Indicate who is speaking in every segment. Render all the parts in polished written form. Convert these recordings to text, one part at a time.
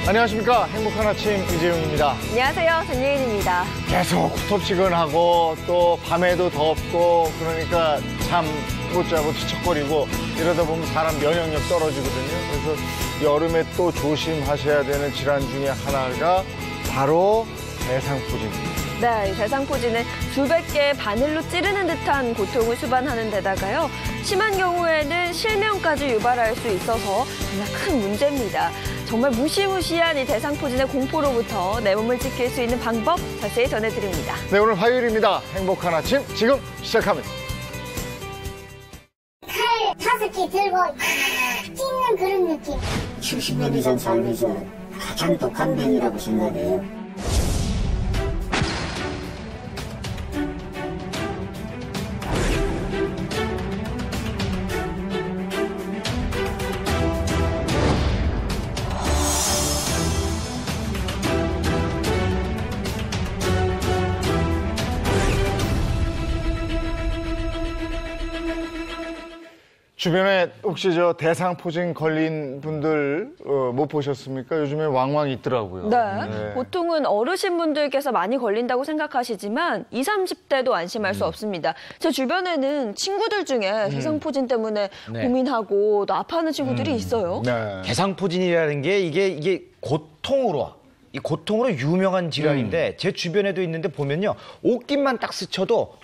Speaker 1: 안녕하십니까. 행복한 아침 이재용입니다.
Speaker 2: 안녕하세요. 전예인입니다.
Speaker 1: 계속 후텁지근하고 또 밤에도 덥고 그러니까 잠 못 자고 뒤척거리고 이러다 보면 사람 면역력 떨어지거든요. 그래서 여름에 또 조심하셔야 되는 질환 중에 하나가 바로 대상포진입니다.
Speaker 2: 네, 대상포진은 수백 개의 바늘로 찌르는 듯한 고통을 수반하는 데다가요. 심한 경우에는 실명까지 유발할 수 있어서 정말 큰 문제입니다. 정말 무시무시한 이 대상포진의 공포로부터 내 몸을 지킬 수 있는 방법 자세히 전해드립니다.
Speaker 1: 네, 오늘 화요일입니다. 행복한 아침 지금 시작합니다.
Speaker 3: 칼 5개 들고 찢는 그런 느낌.
Speaker 4: 70년 이상 살면서 가장 독한 병이라고 생각해요.
Speaker 1: 주변에 혹시 저 대상포진 걸린 분들 못 보셨습니까? 요즘에 왕왕 있더라고요.
Speaker 2: 네. 보통은 어르신분들께서 많이 걸린다고 생각하시지만 20, 30대도 안심할 수 없습니다. 제 주변에는 친구들 중에 대상포진 때문에 고민하고 또 아파하는 친구들이 있어요.
Speaker 1: 네.
Speaker 5: 대상포진이라는 게 이게 고통으로 이 고통으로 유명한 질환인데 제 주변에도 있는데 보면요 옷깃만 딱 스쳐도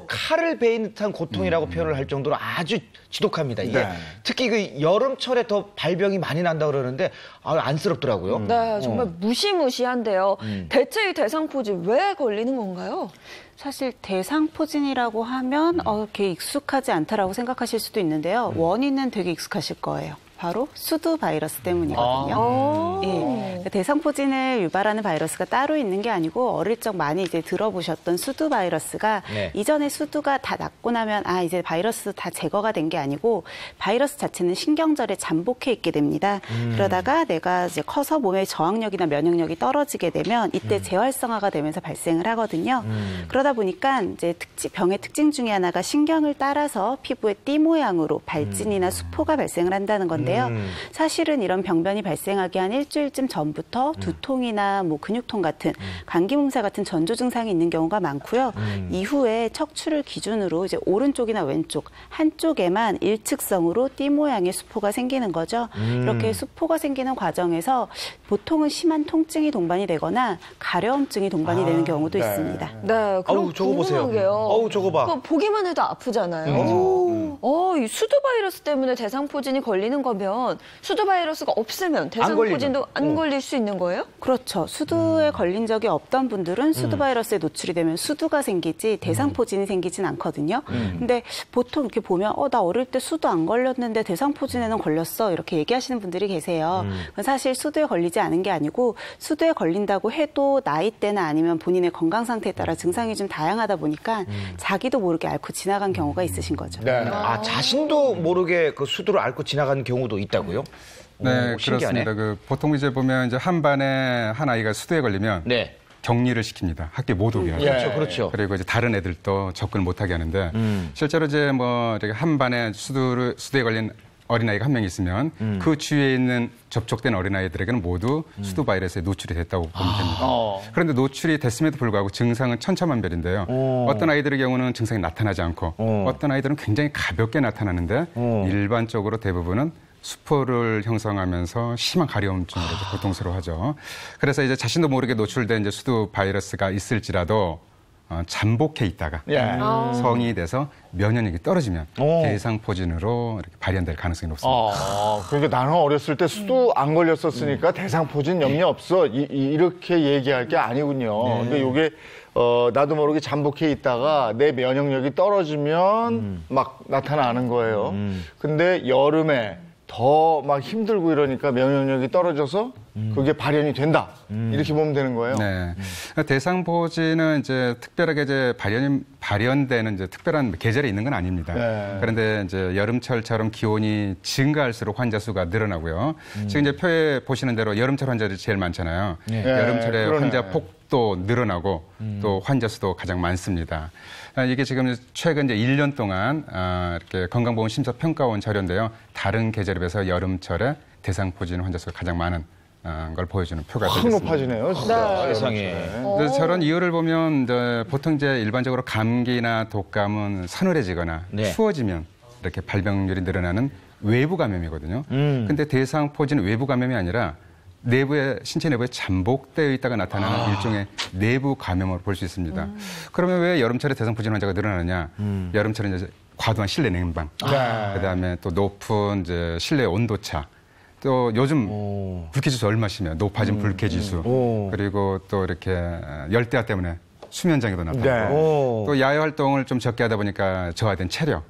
Speaker 5: 칼을 베인 듯한 고통이라고 표현을 할 정도로 아주 지독합니다. 이게 특히 그 여름철에 더 발병이 많이 난다 그러는데 안쓰럽더라고요.
Speaker 2: 네, 정말 무시무시한데요. 대체 이 대상포진 왜 걸리는 건가요?
Speaker 6: 사실 대상포진이라고 하면 이렇게 익숙하지 않다라고 생각하실 수도 있는데요. 원인은 되게 익숙하실 거예요. 바로 수두 바이러스 때문이거든요. 예. 대상포진을 유발하는 바이러스가 따로 있는 게 아니고 어릴 적 많이 이제 들어보셨던 수두 바이러스가 이전에 수두가 다 낫고 나면 이제 바이러스 다 제거가 된 게 아니고 바이러스 자체는 신경절에 잠복해 있게 됩니다. 그러다가 내가 이제 커서 몸의 저항력이나 면역력이 떨어지게 되면 이때 재활성화가 되면서 발생을 하거든요. 그러다 보니까 이제 병의 특징 중에 하나가 신경을 따라서 피부의 띠 모양으로 발진이나 수포가 발생을 한다는 건데. 사실은 이런 병변이 발생하기 한 일주일쯤 전부터 두통이나 뭐 근육통 같은 감기 몸살 같은 전조 증상이 있는 경우가 많고요. 이후에 척추를 기준으로 이제 오른쪽이나 왼쪽 한쪽에만 일측성으로 띠 모양의 수포가 생기는 거죠. 이렇게 수포가 생기는 과정에서 보통은 심한 통증이 동반이 되거나 가려움증이 동반이 되는 경우도 있습니다.
Speaker 2: 네, 그럼
Speaker 5: 저거 보세요.
Speaker 2: 궁금한
Speaker 5: 저거 봐.
Speaker 2: 보기만 해도 아프잖아요. 이 수두 바이러스 때문에 대상포진이 걸리는 거면 수두 바이러스가 없으면 대상포진도 안 걸릴 수 있는 거예요?
Speaker 6: 그렇죠. 수두에 걸린 적이 없던 분들은 수두 바이러스에 노출이 되면 수두가 생기지 대상포진이 생기진 않거든요. 근데 보통 이렇게 보면 나 어릴 때 수두 안 걸렸는데 대상포진에는 걸렸어 이렇게 얘기하시는 분들이 계세요. 사실 수두에 걸리지 않은 게 아니고 수두에 걸린다고 해도 나이대나 아니면 본인의 건강 상태에 따라 증상이 좀 다양하다 보니까 자기도 모르게 앓고 지나간 경우가 있으신 거죠.
Speaker 1: 네.
Speaker 5: 자신도 모르게 그 수두를 앓고 지나가는 경우도 있다고요?
Speaker 7: 네,
Speaker 5: 신기하네.
Speaker 7: 그렇습니다. 보통 이제 보면 이제 한 반에 한 아이가 수두에 걸리면 격리를 시킵니다. 학교에 못 오게 하죠.
Speaker 5: 그렇죠.
Speaker 7: 그리고 이제 다른 애들도 접근을 못 하게 하는데 실제로 이제 뭐 이렇게 한 반에 수두에 걸린 어린아이가 한 명 있으면 그 주위에 있는 접촉된 어린아이들에게는 모두 수두 바이러스에 노출이 됐다고 보면 됩니다. 그런데 노출이 됐음에도 불구하고 증상은 천차만별인데요. 어떤 아이들의 경우는 증상이 나타나지 않고 어떤 아이들은 굉장히 가볍게 나타나는데 일반적으로 대부분은 수포를 형성하면서 심한 가려움증으로 고통스러워하죠. 그래서 이제 자신도 모르게 노출된 이제 수두 바이러스가 있을지라도 잠복해 있다가 성인이 돼서 면역력이 떨어지면 대상포진으로 이렇게 발현될 가능성이 높습니다.
Speaker 1: 그러니까 나는 어렸을 때 수두 안 걸렸었으니까 대상포진 염려 없어 이렇게 얘기할 게 아니군요. 근데 이게 나도 모르게 잠복해 있다가 내 면역력이 떨어지면 막 나타나는 거예요. 근데 여름에 더 막 힘들고 이러니까 면역력이 떨어져서 그게 발현이 된다. 이렇게 보면 되는 거예요.
Speaker 7: 네. 대상포진은 이제 특별하게 이제 발현되는 이제 특별한 계절에 있는 건 아닙니다.
Speaker 1: 네.
Speaker 7: 그런데 이제 여름철처럼 기온이 증가할수록 환자 수가 늘어나고요. 지금 이제 표에 보시는 대로 여름철 환자들이 제일 많잖아요.
Speaker 1: 네,
Speaker 7: 여름철에
Speaker 1: 그러네.
Speaker 7: 환자 폭도 늘어나고 또 환자 수도 가장 많습니다. 이게 지금 최근 이제 1년 동안 이렇게 건강보험 심사평가원 자료인데요. 다른 계절에 비해서 여름철에 대상포진 환자 수가 가장 많은 걸 보여주는 표가
Speaker 1: 확
Speaker 7: 되겠습니다.
Speaker 1: 높아지네요, 진짜.
Speaker 5: 세상에.
Speaker 7: 그래서 저런 이유를 보면 이제 보통 이제 일반적으로 감기나 독감은 서늘해지거나
Speaker 5: 네.
Speaker 7: 추워지면 이렇게 발병률이 늘어나는 외부 감염이거든요. 근데 대상포진은 외부 감염이 아니라 신체 내부에 잠복되어 있다가 나타나는 일종의 내부 감염으로 볼 수 있습니다. 그러면 왜 여름철에 대상포진 환자가 늘어나느냐? 여름철에 이제 과도한 실내 냉방, 그다음에 또 높은 이제 실내 온도차, 또 요즘 불쾌지수 얼마 심해요. 높아진 불쾌지수, 그리고 또 이렇게 열대야 때문에 수면 장애도 나타나고 또 야외 활동을 좀 적게 하다 보니까 저하된 체력.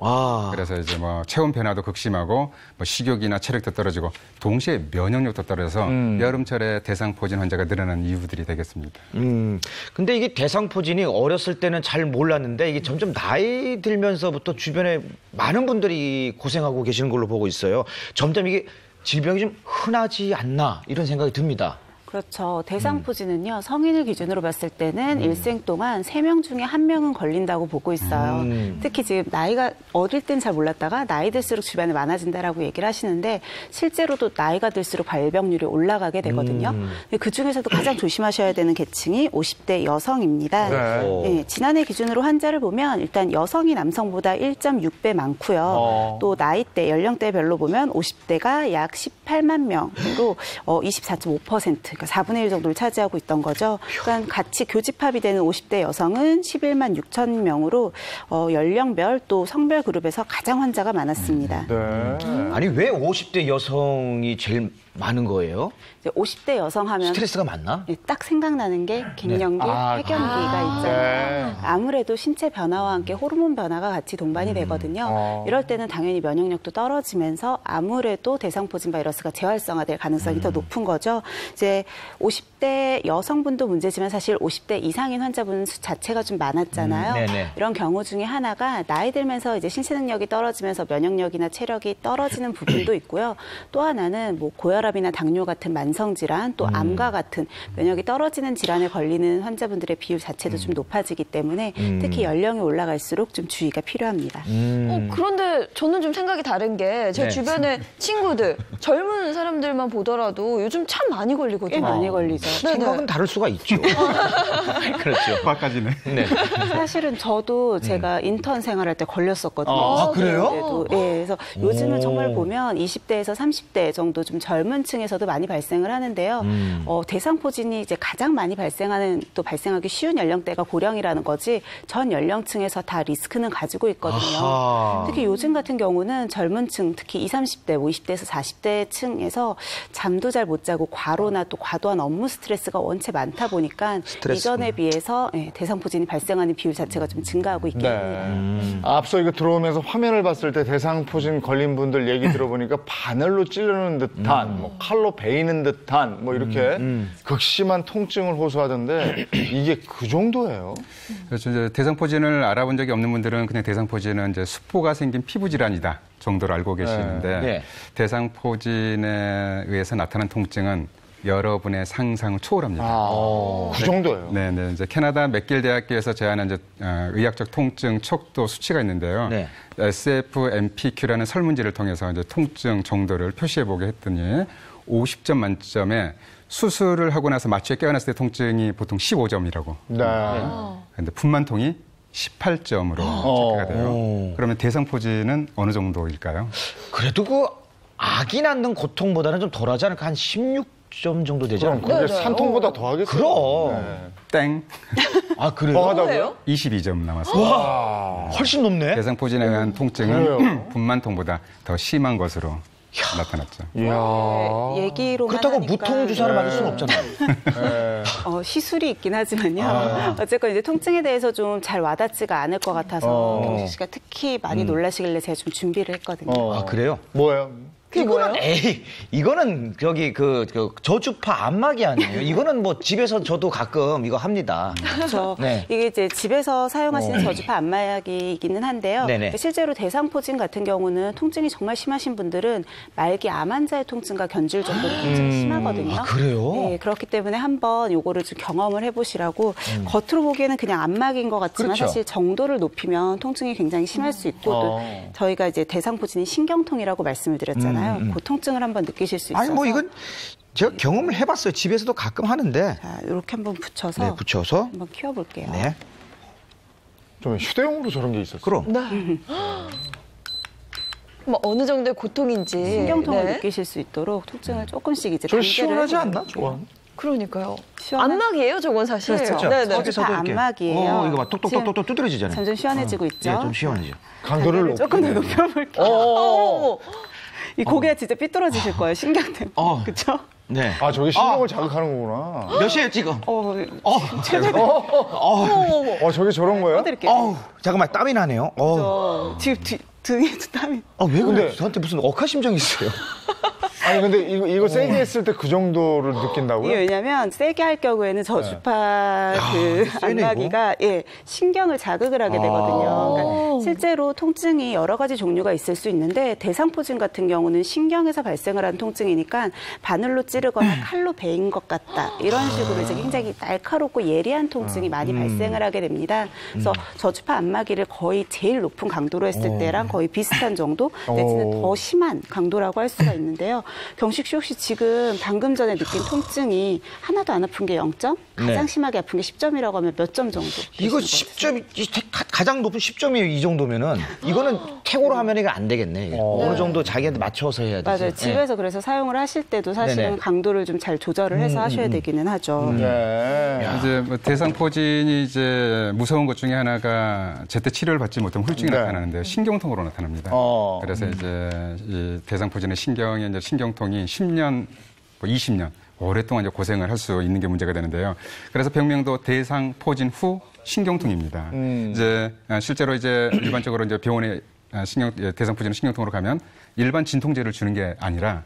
Speaker 7: 그래서 이제 뭐 체온 변화도 극심하고 뭐 식욕이나 체력도 떨어지고 동시에 면역력도 떨어져서 여름철에 대상포진 환자가 늘어나는 이유들이 되겠습니다.
Speaker 5: 근데 이게 대상포진이 어렸을 때는 잘 몰랐는데 이게 점점 나이 들면서부터 주변에 많은 분들이 고생하고 계시는 걸로 보고 있어요. 점점 이게 질병이 좀 흔하지 않나 이런 생각이 듭니다.
Speaker 6: 그렇죠. 대상포진은요, 성인을 기준으로 봤을 때는 일생 동안 3명 중에 1명은 걸린다고 보고 있어요. 특히 지금 나이가 어릴 땐 잘 몰랐다가 나이 들수록 주변에 많아진다라고 얘기를 하시는데 실제로도 나이가 들수록 발병률이 올라가게 되거든요. 그 중에서도 가장 조심하셔야 되는 계층이 50대 여성입니다. 네, 지난해 기준으로 환자를 보면 일단 여성이 남성보다 1.6배 많고요. 또 나이대, 연령대별로 보면 50대가 약 18만 명으로 24.5%. 그러니까 4분의 1 정도를 차지하고 있던 거죠. 그러니까 같이 교집합이 되는 50대 여성은 11만 6천 명으로 연령별 또 성별 그룹에서 가장 환자가 많았습니다.
Speaker 5: 아니 왜 50대 여성이 제일 많은 거예요?
Speaker 6: 이제 50대 여성 하면
Speaker 5: 스트레스가 많나?
Speaker 6: 딱 생각나는 게 갱년기, 폐경기가 있잖아요. 아무래도 신체 변화와 함께 호르몬 변화가 같이 동반이 되거든요. 이럴 때는 당연히 면역력도 떨어지면서 아무래도 대상포진 바이러스가 재활성화될 가능성이 더 높은 거죠. 이제 50대 여성분도 문제지만 사실 50대 이상인 환자분 수 자체가 좀 많았잖아요. 이런 경우 중에 하나가 나이 들면서 이제 신체 능력이 떨어지면서 면역력이나 체력이 떨어지는 부분도 있고요. 또 하나는 뭐 고혈압이나 당뇨 같은 만성 질환, 또 암과 같은 면역이 떨어지는 질환에 걸리는 환자분들의 비율 자체도 좀 높아지기 때문에 특히 연령이 올라갈수록 좀 주의가 필요합니다.
Speaker 2: 그런데 저는 좀 생각이 다른 게 제 주변에 친구들, 젊은 사람들만 보더라도 요즘 참 많이 걸리거든요.
Speaker 6: 꽤 많이 걸리죠.
Speaker 5: 생각은 다를 수가 있죠. 그렇죠.
Speaker 7: 과까지는.
Speaker 5: 네.
Speaker 6: 사실은 저도 제가 인턴 생활할 때 걸렸었거든요.
Speaker 5: 아, 그래요?
Speaker 6: 그때도. 네, 그래서 요즘은 정말 보면 20대에서 30대 정도 좀 젊은 층에서도 많이 발생을 하는데요. 대상포진이 이제 가장 많이 발생하기 쉬운 연령대가 고령이라는 거지 전 연령층에서 다 리스크는 가지고 있거든요. 특히 요즘 같은 경우는 젊은 층, 특히 20, 30대, 50대에서 40대 층에서 잠도 잘 못 자고 과로나 또 과도한 업무 스트레스가 원체 많다 보니까 이전에 비해서 대상포진이 발생하는 비율 자체가 좀 증가하고 있긴 합니다.
Speaker 1: 앞서 이거 들어오면서 화면을 봤을 때 대상포진 걸린 분들 얘기 들어보니까 바늘로 찌르는 듯한, 뭐 칼로 베이는 듯한, 뭐 이렇게 극심한 통증을 호소하던데 이게 그 정도예요?
Speaker 7: 그래서 이제 대상포진을 알아본 적이 없는 분들은 그냥 대상포진은 이제 수포가 생긴 피부 질환이다 정도로 알고 계시는데 대상포진에 의해서 나타난 통증은 여러분의 상상을 초월합니다.
Speaker 1: 그 정도예요?
Speaker 7: 네, 이제 캐나다 맥길 대학교에서 제안한 이제 의학적 통증 척도 수치가 있는데요. SFMPQ라는 설문지를 통해서 이제 통증 정도를 표시해 보게 했더니 50점 만점에 수술을 하고 나서 마취에 깨어났을 때 통증이 보통 15점이라고. 그런데 분만통이 18점으로 체크가 돼요. 그러면 대상포진은 어느 정도일까요?
Speaker 5: 그래도 그 아기 낳는 고통보다는 좀 덜하지 않을까? 한 16점 정도 되지 않을까?
Speaker 1: 그럼 그게 산통보다 더 하겠어요?
Speaker 5: 그럼.
Speaker 7: 땡.
Speaker 5: 아, 그래요?
Speaker 1: 더 하다고요?
Speaker 7: 22점 남았습니다.
Speaker 5: 와, 훨씬 높네.
Speaker 7: 대상포진에 의한 통증은 분만통보다 더 심한 것으로 나타났죠.
Speaker 6: 얘기로만
Speaker 5: 그렇다고
Speaker 6: 하니까
Speaker 5: 무통 주사를 맞을 수는 없잖아요.
Speaker 6: 시술이 있긴 하지만요. 어쨌건 이제 통증에 대해서 좀 잘 와닿지가 않을 것 같아서 경식 씨가 특히 많이 놀라시길래 제가 좀 준비를 했거든요.
Speaker 5: 아, 그래요?
Speaker 1: 뭐예요?
Speaker 2: 그게 뭐예요?
Speaker 5: 에이, 이거는 저기 그 저주파 안마기 아니에요. 이거는 뭐 집에서 저도 가끔 이거 합니다.
Speaker 6: 그렇죠.
Speaker 5: 네.
Speaker 6: 이게 이제 집에서 사용하시는 저주파 안마기이기는 한데요.
Speaker 5: 네네.
Speaker 6: 실제로 대상포진 같은 경우는 통증이 정말 심하신 분들은 말기 암 환자의 통증과 견줄 정도로 통증이 심하거든요.
Speaker 5: 아, 그래요?
Speaker 6: 네, 그렇기 때문에 한번 요거를 좀 경험을 해보시라고 겉으로 보기에는 그냥 안마기인 것 같지만
Speaker 5: 그렇죠.
Speaker 6: 사실 정도를 높이면 통증이 굉장히 심할 수 있고 또 저희가 이제 대상포진이 신경통이라고 말씀을 드렸잖아요. 그 통증을 한번 느끼실 수 있어서
Speaker 5: 아니 뭐 이건 제가 경험을 해봤어요. 집에서도 가끔 하는데.
Speaker 6: 자, 이렇게 한번 붙여서
Speaker 5: 네, 붙여서.
Speaker 6: 한번 키워볼게요.
Speaker 5: 네.
Speaker 1: 좀 휴대용으로 저런 게 있었어요.
Speaker 5: 그럼.
Speaker 2: 네. 뭐 어느 정도의 고통인지.
Speaker 6: 신경통을
Speaker 2: 네.
Speaker 6: 느끼실 수 있도록 통증을 조금씩 이제
Speaker 1: 저
Speaker 6: 단계를
Speaker 1: 시원하지
Speaker 6: 해보는
Speaker 1: 않나? 좋아.
Speaker 2: 그러니까요.
Speaker 6: 시원한-
Speaker 2: 안마기예요, 저건 사실.
Speaker 6: 그렇죠.
Speaker 2: 네네.
Speaker 6: 저주파 안마기예요.
Speaker 5: 이거 막 똑똑똑똑 두드려지잖아요.
Speaker 6: 점점 시원해지고 있죠.
Speaker 5: 예, 좀 시원해져.
Speaker 1: 강도를
Speaker 6: 조금 더
Speaker 1: 높이네.
Speaker 6: 높여볼게요.
Speaker 2: 어머.
Speaker 6: 이 고개가 진짜 삐뚤어지실 거예요. 신경통.
Speaker 5: 어.
Speaker 6: 그렇죠?
Speaker 5: 네.
Speaker 1: 아, 저게 신경을 자극하는 거구나.
Speaker 5: 몇 시에요, 지금?
Speaker 1: 저게 저런 거예요?
Speaker 6: 해드릴게요.
Speaker 5: 잠깐만, 땀이 나네요.
Speaker 6: 지금 등에도 땀이.
Speaker 5: 왜
Speaker 1: 근데-
Speaker 5: 그래? 저한테 무슨 억하심정이 있어요?
Speaker 1: 아니, 근데 이거 세게 했을 때 그 정도를 느낀다고요?
Speaker 6: 이게 왜냐면 세게 할 경우에는 저주파 그
Speaker 5: 세네,
Speaker 6: 안마기가 신경을 자극을 하게 되거든요. 그러니까 실제로 통증이 여러 가지 종류가 있을 수 있는데 대상포진 같은 경우는 신경에서 발생을 한 통증이니까 바늘로 찌르거나 칼로 베인 것 같다 이런 식으로 이제 굉장히 날카롭고 예리한 통증이 많이 발생을 하게 됩니다. 그래서 저주파 안마기를 거의 제일 높은 강도로 했을 때랑 거의 비슷한 정도 내지는 더 심한 강도라고 할 수가 있는데요. 경식 씨 혹시 지금 방금 전에 느낀 통증이 하나도 안 아픈 게 0점? 가장
Speaker 5: 네.
Speaker 6: 심하게 아픈 게 10점이라고 하면 몇 점 정도?
Speaker 5: 이거
Speaker 6: 되시는 것 같으세요?
Speaker 5: 10점이 가장 높은 10점이에요. 이 정도면은 이거는 태고로 하면 이거 안 되겠네. 어느 정도 자기한테 맞춰서 해야 되지.
Speaker 6: 맞아요.
Speaker 5: 네.
Speaker 6: 집에서 그래서 사용을 하실 때도 사실은
Speaker 5: 네네.
Speaker 6: 강도를 좀 잘 조절을 해서 하셔야 되기는 하죠.
Speaker 1: 네.
Speaker 7: 이제 뭐 대상포진이 이제 무서운 것 중에 하나가 제때 치료를 받지 못하면 후유증이
Speaker 1: 네.
Speaker 7: 나타나는데 신경통으로 나타납니다. 그래서 이제 이 대상포진의 신경의 이제 신경통이 10년, 뭐 20년 오랫동안 이제 고생을 할 수 있는 게 문제가 되는데요. 그래서 병명도 대상포진 후 신경통입니다. 이제 실제로 이제 일반적으로 이제 병원에 대상포진 신경통으로 가면 일반 진통제를 주는 게 아니라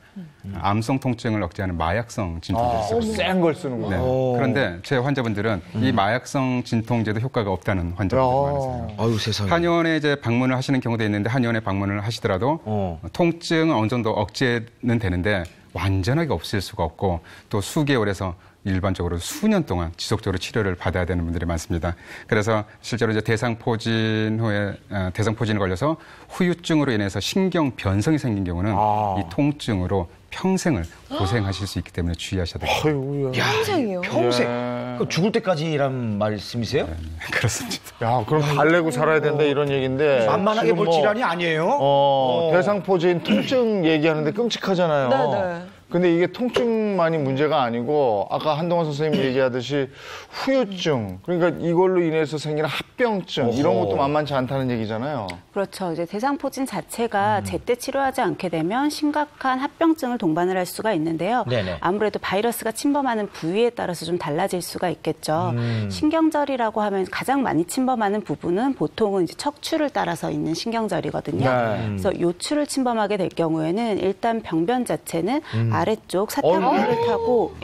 Speaker 7: 암성 통증을 억제하는 마약성 진통제를 쓰고 있습니다.
Speaker 1: 센 걸 쓰는구나.
Speaker 7: 네. 그런데 제 환자분들은 이 마약성 진통제도 효과가 없다는 환자분들이 많으세요.
Speaker 5: 아유, 세상에.
Speaker 7: 한의원에 이제 방문을 하시는 경우도 있는데 한의원에 방문을 하시더라도 통증은 어느 정도 억제는 되는데 완전하게 없앨 수가 없고 또 수개월에서 일반적으로 수년 동안 지속적으로 치료를 받아야 되는 분들이 많습니다. 그래서 실제로 이제 대상포진 후에 대상포진에 걸려서 후유증으로 인해서 신경 변성이 생긴 경우는 이 통증으로 평생을 고생하실 수 있기 때문에 주의하셔야 됩니다.
Speaker 1: 아이고야.
Speaker 2: 평생이요.
Speaker 5: 평생. 그럼 죽을 때까지란 말씀이세요?
Speaker 7: 그렇습니다.
Speaker 1: 야, 그럼 달래고 살아야 된다 이런 얘기인데.
Speaker 5: 만만하게
Speaker 1: 지금
Speaker 5: 볼
Speaker 1: 뭐,
Speaker 5: 질환이 아니에요.
Speaker 1: 대상포진 통증 얘기하는데 끔찍하잖아요.
Speaker 2: 네네.
Speaker 1: 근데 이게 통증만이 문제가 아니고 아까 한동원 선생님 얘기하듯이 후유증, 그러니까 이걸로 인해서 생기는 합병증 이런 것도 만만치 않다는 얘기잖아요.
Speaker 6: 그렇죠. 이제 대상포진 자체가 제때 치료하지 않게 되면 심각한 합병증을 동반을 할 수가 있는데요.
Speaker 5: 네네.
Speaker 6: 아무래도 바이러스가 침범하는 부위에 따라서 좀 달라질 수가 있겠죠. 신경절이라고 하면 가장 많이 침범하는 부분은 보통은 이제 척추를 따라서 있는 신경절이거든요.
Speaker 1: 네.
Speaker 6: 그래서 요추를 침범하게 될 경우에는 일단 병변 자체는 아래쪽 사타구니를 타고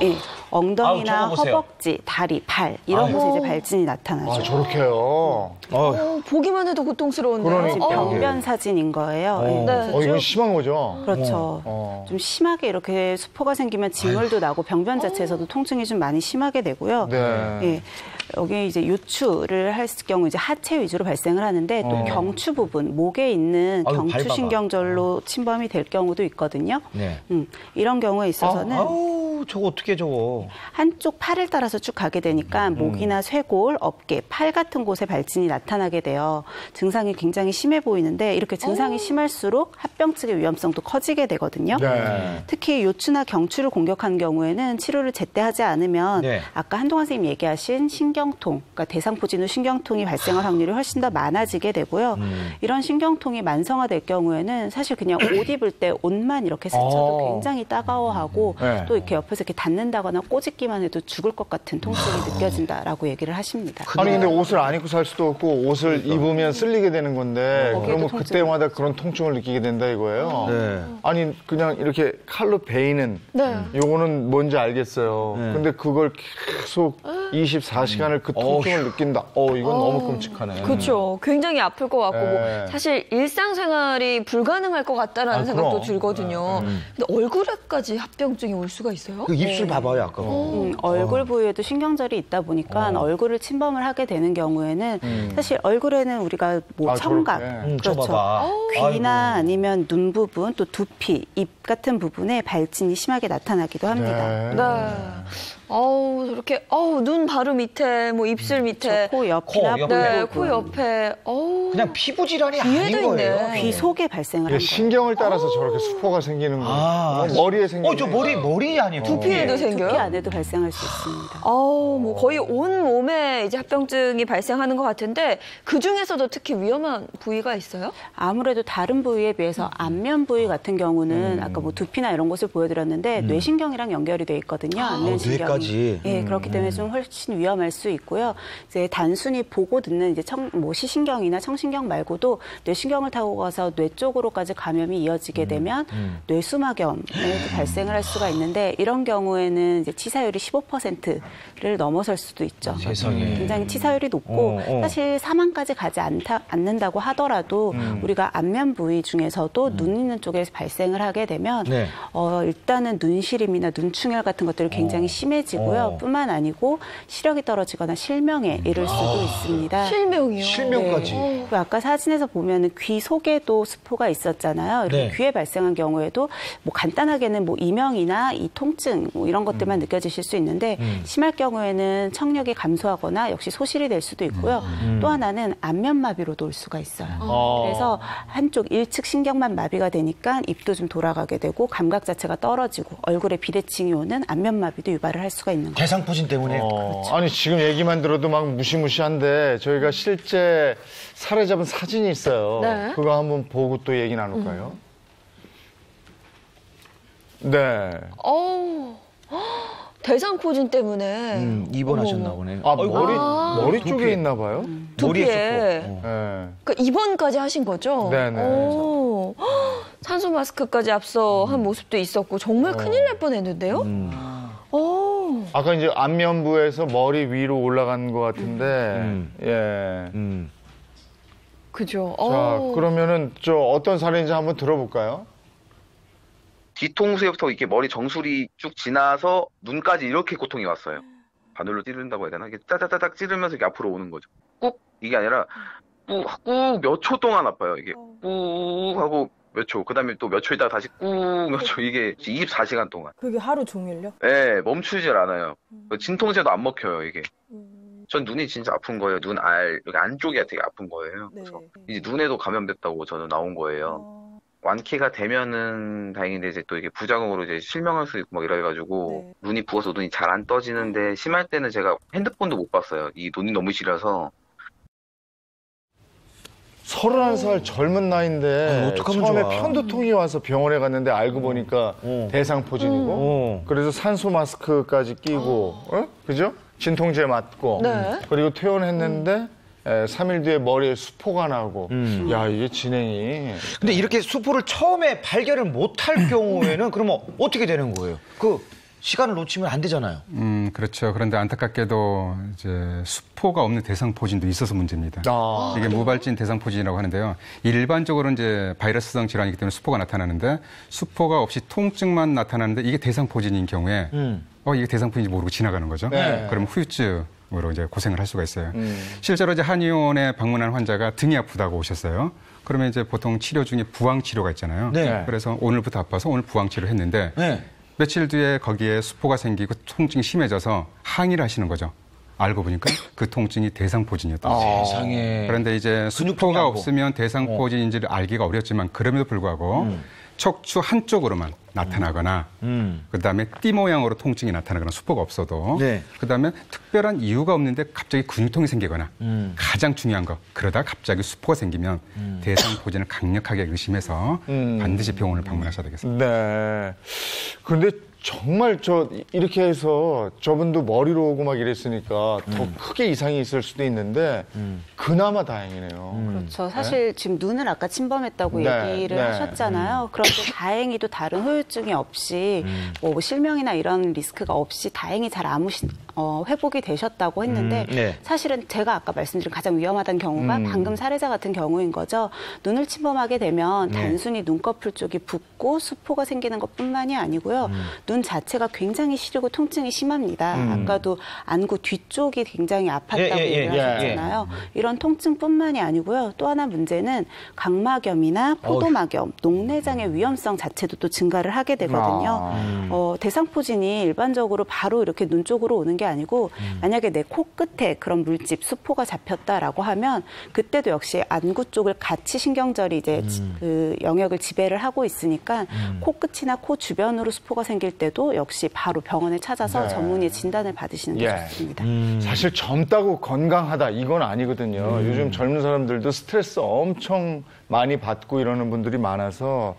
Speaker 6: 엉덩이나
Speaker 5: 아우, 저거 보세요.
Speaker 6: 허벅지, 다리, 팔 이런 곳에 이제 발진이 나타나죠.
Speaker 1: 아, 저렇게요.
Speaker 2: 보기만 해도 고통스러운데요.
Speaker 1: 그러니까.
Speaker 6: 병변 사진인 거예요.
Speaker 2: 네.
Speaker 1: 이건 심한 거죠.
Speaker 6: 그렇죠. 좀 심하게 이렇게 수포가 생기면 징물도 나고 병변 자체에서도 통증이 좀 많이 심하게 되고요.
Speaker 1: 네.
Speaker 6: 예. 여기 이제 요추를 할 경우 이제 하체 위주로 발생을 하는데 또 경추 부분, 목에 있는
Speaker 5: 아유,
Speaker 6: 경추신경절로 침범이 될 경우도 있거든요.
Speaker 5: 네.
Speaker 6: 이런 경우에 있어서는
Speaker 5: 아우, 저거 어떻게 저거.
Speaker 6: 한쪽 팔을 따라서 쭉 가게 되니까 목이나 쇄골, 어깨, 팔 같은 곳에 발진이 나타나게 돼요. 증상이 굉장히 심해 보이는데 이렇게 증상이 심할수록 합병증의 위험성도 커지게 되거든요.
Speaker 1: 네.
Speaker 6: 특히 요추나 경추를 공격한 경우에는 치료를 제때 하지 않으면
Speaker 5: 네.
Speaker 6: 아까 한동환 선생님 얘기하신 신경통, 그러니까 대상포진 후 신경통이 발생할 확률이 훨씬 더 많아지게 되고요. 이런 신경통이 만성화될 경우에는 사실 그냥 옷 입을 때 옷만 이렇게 스쳐도 굉장히 따가워하고
Speaker 1: 네.
Speaker 6: 또 이렇게 옆에서 이렇게 닿는다거나 꼬집기만 해도 죽을 것 같은 통증이 느껴진다라고 얘기를 하십니다.
Speaker 1: 아니 근데 옷을 안 입고 살 수도 없고 옷을 입으면 쓸리게 되는 건데 그러면
Speaker 6: 통증이
Speaker 1: 그때마다 그런 통증을 느끼게 된다 이거예요.
Speaker 5: 네.
Speaker 1: 아니 그냥 이렇게 칼로 베이는
Speaker 2: 네.
Speaker 1: 요거는 뭔지 알겠어요. 근데 그걸 계속 24시간을 그 통증을 느낀다. 이건 너무 끔찍하네.
Speaker 2: 그렇죠. 굉장히 아플 것 같고 뭐
Speaker 1: 네.
Speaker 2: 사실 일상생활이 불가능할 것 같다라는 생각도
Speaker 1: 그럼.
Speaker 2: 들거든요. 근데 얼굴에까지 합병증이 올 수가 있어요?
Speaker 5: 그 입술 봐봐요, 아까.
Speaker 6: 얼굴 부위에도 신경절이 있다 보니까 얼굴을 침범을 하게 되는 경우에는 사실 얼굴에는 우리가 뭐
Speaker 1: 아,
Speaker 6: 청각,
Speaker 1: 저렇게.
Speaker 6: 그렇죠.
Speaker 5: 쳐봐봐.
Speaker 6: 귀나 아니면 눈 부분, 또 두피, 입 같은 부분에 발진이 심하게 나타나기도 합니다.
Speaker 2: 네. 저렇게, 눈 바로 밑에, 뭐 입술 밑에.
Speaker 6: 코 옆이나
Speaker 5: 코 옆에.
Speaker 2: 네,
Speaker 6: 부분.
Speaker 2: 코 옆에.
Speaker 5: 그냥 피부 질환이
Speaker 2: 귀에도
Speaker 5: 아닌 거예요.
Speaker 2: 있네.
Speaker 6: 귀 속에 발생을 한
Speaker 1: 이게
Speaker 6: 거예요.
Speaker 1: 신경을 따라서 저렇게 수포가 생기는 거예요.
Speaker 5: 아,
Speaker 1: 머리에 생기는
Speaker 5: 저 머리 아니에요.
Speaker 2: 두피에도
Speaker 6: 두피
Speaker 2: 생겨요?
Speaker 6: 안에도 발생할 수 있습니다.
Speaker 2: 뭐 거의 온 몸에 이제 합병증이 발생하는 것 같은데 그 중에서도 특히 위험한 부위가 있어요?
Speaker 6: 아무래도 다른 부위에 비해서 안면 부위 같은 경우는 아까 뭐 두피나 이런 곳을 보여드렸는데 뇌신경이랑 연결이 돼 있거든요. 안면신경이.
Speaker 5: 뇌까지.
Speaker 6: 예, 그렇기 때문에 좀 훨씬 위험할 수 있고요. 이제 단순히 보고 듣는 이제 시신경이나 청신경 말고도 뇌신경을 타고 가서 뇌 쪽으로까지 감염이 이어지게 되면 뇌수막염이 발생을 할 수가 있는데 이런 경우에는 이제 치사율이 15%를 넘어설 수도 있죠.
Speaker 5: 세상에.
Speaker 6: 굉장히 치사율이 높고 사실 사망까지 가지 않는다고 하더라도 우리가 안면 부위 중에서도 눈 있는 쪽에 발생을 하게 되면
Speaker 5: 네.
Speaker 6: 일단은 눈시림이나 눈충혈 같은 것들이 굉장히 심해지고요. 뿐만 아니고 시력이 떨어지거나 실명에 이를 수도 있습니다.
Speaker 2: 실명이요?
Speaker 5: 실명까지.
Speaker 6: 그리고 아까 사진에서 보면은 귀 속에도 수포가 있었잖아요. 이렇게
Speaker 5: 네.
Speaker 6: 귀에 발생한 경우에도 뭐 간단하게는 뭐 이명이나 이 통증 뭐 이런 것들만 느껴지실 수 있는데 심할 경우에는 청력이 감소하거나 역시 소실이 될 수도 있고요. 또 하나는 안면마비로도 올 수가 있어요. 그래서 한쪽 일측 신경만 마비가 되니까 입도 좀 돌아가게 되고 감각 자체가 떨어지고 얼굴에 비대칭이 오는 안면마비도 유발을 할 수가 있는 거예요.
Speaker 5: 대상포진 때문에.
Speaker 1: 아니 지금 얘기만 들어도 막 무시무시한데 저희가 실제 살해 잡은 사진이 있어요.
Speaker 2: 네.
Speaker 1: 그거 한번 보고 또 얘기 나눌까요? 네.
Speaker 2: 대상포진 때문에.
Speaker 5: 입원하셨나 보네.
Speaker 1: 머리 쪽에 있나 봐요?
Speaker 5: 머리에
Speaker 2: 두피에.
Speaker 5: 수포.
Speaker 1: 네.
Speaker 2: 그러니까 입원까지 하신 거죠?
Speaker 1: 네네.
Speaker 2: 산소 마스크까지 앞서 한 모습도 있었고 정말 큰일 날 뻔했는데요.
Speaker 1: 아까 이제 안면부에서 머리 위로 올라간 것 같은데, 예.
Speaker 2: 그죠.
Speaker 1: 자, 그러면은 어떤 사례인지 한번 들어볼까요?
Speaker 8: 뒤통수에부터 이렇게 머리 정수리 쭉 지나서 눈까지 이렇게 고통이 왔어요. 바늘로 찌른다고 해야 되나? 이게 따닥따닥 찌르면서 이렇게 앞으로 오는 거죠. 꾹 이게 아니라 꾹 몇 초 동안 아파요. 이게 꾹 하고 몇 초, 그 다음에 또 몇 초 있다가 다시 꾹 몇 초, 이게 24시간 동안.
Speaker 9: 그게 하루 종일요?
Speaker 8: 네, 멈추질 않아요. 진통제도 안 먹혀요, 이게. 전 눈이 진짜 아픈 거예요. 여기 안쪽이 되게 아픈 거예요.
Speaker 9: 네.
Speaker 8: 그래서 이제 눈에도 감염됐다고 저는 나온 거예요. 완쾌가 되면은 다행인데 이제 또 이게 부작용으로 이제 실명할 수 있고 막 이래가지고
Speaker 9: 네.
Speaker 8: 눈이 부어서 눈이 잘 안 떠지는데 심할 때는 제가 핸드폰도 못 봤어요. 이 눈이 너무 시려서.
Speaker 1: 31살 젊은 나이인데
Speaker 5: 어떡하면
Speaker 1: 처음에
Speaker 5: 좋아.
Speaker 1: 편두통이 와서 병원에 갔는데 알고 보니까 대상포진이고 그래서 산소 마스크까지 끼고 그죠? 진통제 맞고
Speaker 2: 네.
Speaker 1: 그리고 퇴원했는데 3일 뒤에 머리에 수포가 나고 야 이게 진행이
Speaker 5: 근데 이렇게 수포를 처음에 발견을 못할 경우에는 그러면 어떻게 되는 거예요? 그 시간을 놓치면 안 되잖아요.
Speaker 7: 그렇죠. 그런데 안타깝게도 이제 수포가 없는 대상포진도 있어서 문제입니다.
Speaker 1: 아.
Speaker 7: 이게 무발진 대상포진이라고 하는데요. 일반적으로 이제 바이러스성 질환이기 때문에 수포가 나타나는데 수포가 없이 통증만 나타나는데 이게 대상포진인 경우에 이게 대상포진인지 모르고 지나가는 거죠.
Speaker 1: 네.
Speaker 7: 그러면 후유증으로 이제 고생을 할 수가 있어요. 실제로 이제 한의원에 방문한 환자가 등이 아프다고 오셨어요. 그러면 이제 보통 치료 중에 부항 치료가 있잖아요.
Speaker 5: 네.
Speaker 7: 그래서 오늘부터 아파서 오늘 부항 치료를 했는데
Speaker 5: 네.
Speaker 7: 며칠 뒤에 거기에 수포가 생기고 통증이 심해져서 항의를 하시는 거죠. 알고 보니까 그 통증이 대상포진이었던 거죠.
Speaker 5: 세상에.
Speaker 7: 그런데 이제
Speaker 5: 근육통이
Speaker 7: 수포가
Speaker 5: 하고.
Speaker 7: 없으면 대상포진인지를 알기가 어렵지만 그럼에도 불구하고 척추 한쪽으로만 나타나거나 그다음에 띠 모양으로 통증이 나타나거나 수포가 없어도
Speaker 5: 네.
Speaker 7: 그다음에 특별한 이유가 없는데 갑자기 근육통이 생기거나 가장 중요한 거 그러다 갑자기 수포가 생기면 대상포진을 강력하게 의심해서 반드시 병원을 방문하셔야 되겠습니다.
Speaker 1: 네. 근데 정말 이렇게 해서 저분도 머리로 오고 막 이랬으니까 더 크게 이상이 있을 수도 있는데 그나마 다행이네요.
Speaker 6: 그렇죠. 사실 지금 눈을 아까 침범했다고
Speaker 1: 네,
Speaker 6: 얘기를
Speaker 1: 네.
Speaker 6: 하셨잖아요. 그런데 다행히도 다른 후유증이 없이 뭐 실명이나 이런 리스크가 없이 다행히 잘 회복이 되셨다고 했는데
Speaker 5: 네.
Speaker 6: 사실은 제가 아까 말씀드린 가장 위험하다는 경우가 방금 사례자 같은 경우인 거죠. 눈을 침범하게 되면 단순히 눈꺼풀 쪽이 붓고 수포가 생기는 것뿐만이 아니고요. 눈 자체가 굉장히 시리고 통증이 심합니다. 아까도 안구 뒤쪽이 굉장히 아팠다고 얘기를 하셨잖아요. 이런 통증뿐만이 아니고요. 또 하나 문제는 각막염이나 포도막염, 녹내장의 위험성 자체도 또 증가를 하게 되거든요. 대상포진이 일반적으로 바로 이렇게 눈 쪽으로 오는 게 아니고 만약에 내 코끝에 그런 물집, 수포가 잡혔다라고 하면 그때도 역시 안구 쪽을 같이 신경절이 이제 그 영역을 지배를 하고 있으니까 코끝이나 코 주변으로 수포가 생길 때도 역시 바로 병원에 찾아서
Speaker 1: 네.
Speaker 6: 전문의의 진단을 받으시는 게
Speaker 1: 예.
Speaker 6: 좋습니다.
Speaker 1: 사실 젊다고 건강하다 이건 아니거든요. 요즘 젊은 사람들도 스트레스 엄청 많이 받고 이러는 분들이 많아서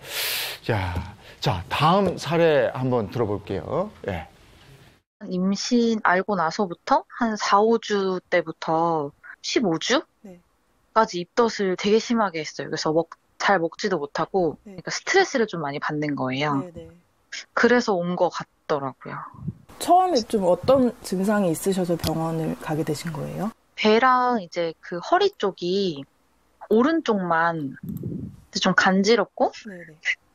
Speaker 1: 자 다음 사례 한번 들어볼게요. 예.
Speaker 9: 임신 알고 나서부터 한 4, 5주 때부터 15주까지 입덧을 되게 심하게 했어요. 그래서 잘 먹지도 못하고 그러니까 스트레스를 좀 많이 받는 거예요. 그래서 온 것 같더라고요.
Speaker 10: 처음에 좀 어떤 증상이 있으셔서 병원을 가게 되신 거예요?
Speaker 9: 배랑 이제 그 허리 쪽이 오른쪽만 좀 간지럽고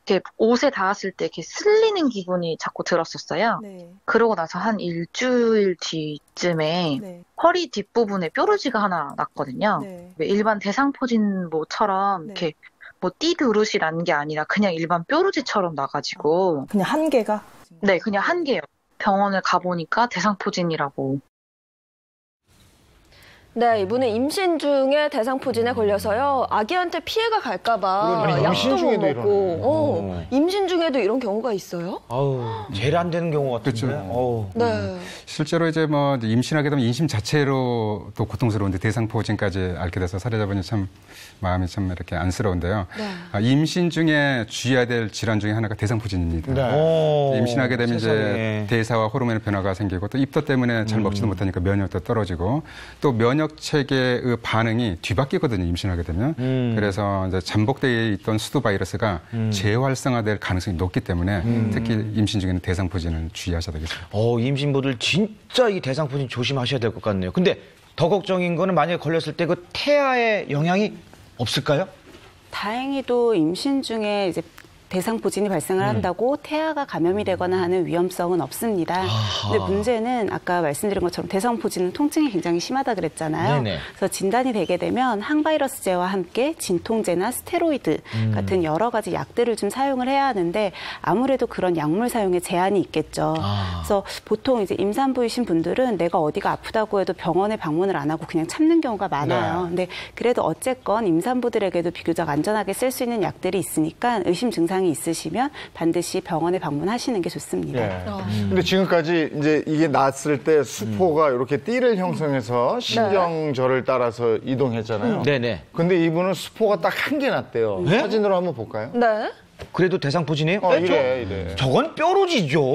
Speaker 9: 이렇게 옷에 닿았을 때 이렇게 슬리는 기분이 자꾸 들었었어요. 그러고 나서 한 일주일 뒤쯤에 허리 뒷부분에 뾰루지가 하나 났거든요. 일반 대상포진모처럼 이렇게 뭐 띠두루시 난 게 아니라 그냥 일반 뾰루지처럼 나가지고
Speaker 10: 그냥 한 개가?
Speaker 9: 네, 그냥 한 개요. 병원을 가보니까 대상포진이라고.
Speaker 2: 네, 이분은 임신 중에 대상포진에 걸려서요. 아기한테 피해가 갈까봐
Speaker 1: 아니,
Speaker 2: 약도
Speaker 1: 임신
Speaker 2: 못
Speaker 1: 중에도
Speaker 2: 먹고. 임신 중에도 이런 경우가 있어요?
Speaker 5: 제일 안 되는 경우 같은데.
Speaker 7: 그렇죠.
Speaker 2: 네.
Speaker 7: 실제로 이제 뭐 임신하게 되면 임신 자체로 또 고통스러운데 대상포진까지 앓게 돼서 사례자분이 참 마음이 참 이렇게 안쓰러운데요. 임신 중에 주의해야 될 질환 중에 하나가 대상포진입니다. 임신하게 되면 이제 대사와 호르몬의 변화가 생기고 또 입덧 때문에 잘 먹지도 못하니까 면역도 떨어지고 또 면역 체계의 반응이 뒤바뀌거든요. 임신하게 되면. 그래서 이제 잠복되어 있던 수두 바이러스가 재활성화될 가능성이 높기 때문에 특히 임신 중에는 대상포진을 주의하셔야 되겠습니다.
Speaker 5: 임신부들 진짜 이 대상포진 조심하셔야 될 것 같네요. 근데 더 걱정인 거는 만약에 걸렸을 때 그 태아에 영향이 없을까요?
Speaker 6: 다행히도 임신 중에 이제 대상포진이 발생을 한다고 태아가 감염이 되거나 하는 위험성은 없습니다. 근데 문제는 아까 말씀드린 것처럼 대상포진은 통증이 굉장히 심하다 그랬잖아요.
Speaker 5: 네네.
Speaker 6: 그래서 진단이 되게 되면 항바이러스제와 함께 진통제나 스테로이드 같은 여러 가지 약들을 좀 사용을 해야 하는데 아무래도 그런 약물 사용에 제한이 있겠죠. 그래서 보통 이제 임산부이신 분들은 내가 어디가 아프다고 해도 병원에 방문을 안 하고 그냥 참는 경우가 많아요. 근데 그래도 어쨌건 임산부들에게도 비교적 안전하게 쓸 수 있는 약들이 있으니까 의심 증상이 있으시면 반드시 병원에 방문하시는 게 좋습니다.
Speaker 1: 근데 지금까지 이제 이게 났을 때 수포가 이렇게 띠를 형성해서 신경절을 따라서 이동했잖아요.
Speaker 5: 네네.
Speaker 1: 근데 이분은 수포가 딱 한 개 났대요. 사진으로 한번 볼까요?
Speaker 2: 네.
Speaker 5: 그래도 대상포진이에요?
Speaker 1: 이래.
Speaker 5: 저건 뾰루지죠.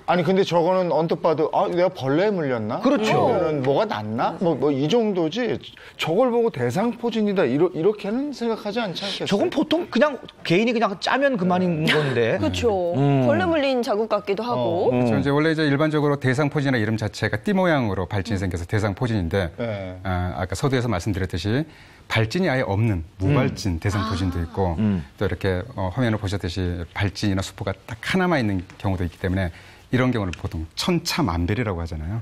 Speaker 1: 아니 근데 저거는 언뜻 봐도 내가 벌레에 물렸나?
Speaker 5: 그렇죠.
Speaker 1: 아니면은 뭐가 났나? 뭐 이 정도지. 저걸 보고 대상포진이다 이렇게는 생각하지 않지 않겠어요?
Speaker 5: 저건 보통 그냥 개인이 그냥 짜면 그만인 건데.
Speaker 2: 그렇죠. 벌레 물린 자국 같기도 하고.
Speaker 7: 그렇죠. 이제 원래 이제 일반적으로 대상포진이나 이름 자체가 띠 모양으로 발진이 생겨서 대상포진인데 아까 서두에서 말씀드렸듯이 발진이 아예 없는 무발진 대상포진도 있고 또 이렇게 화면을 보셨듯이 발진이나 수포가 딱 하나만 있는 경우도 있기 때문에 이런 경우는 보통 천차만별이라고 하잖아요.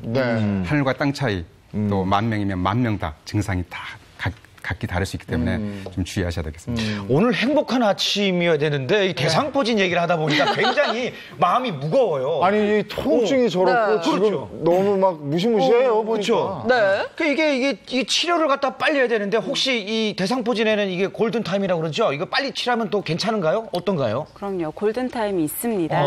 Speaker 7: 하늘과 땅 차이 또 10,000명이면 10,000명 다 증상이 다 각기 다를 수 있기 때문에 좀 주의하셔야 되겠습니다.
Speaker 5: 오늘 행복한 아침이어야 되는데 이 대상포진 얘기를 하다 보니까 굉장히 마음이 무거워요.
Speaker 1: 아니 이 통증이 저렇고 지금
Speaker 5: 그렇죠.
Speaker 1: 너무 막 무시무시해요 보니까.
Speaker 5: 그렇죠. 네. 이게 치료를 갖다 빨리 해야 되는데 혹시 이 대상포진에는 이게 골든 타임이라고 그러죠? 이거 빨리 치료하면 또 괜찮은가요? 어떤가요?
Speaker 6: 그럼요. 골든 타임이 있습니다.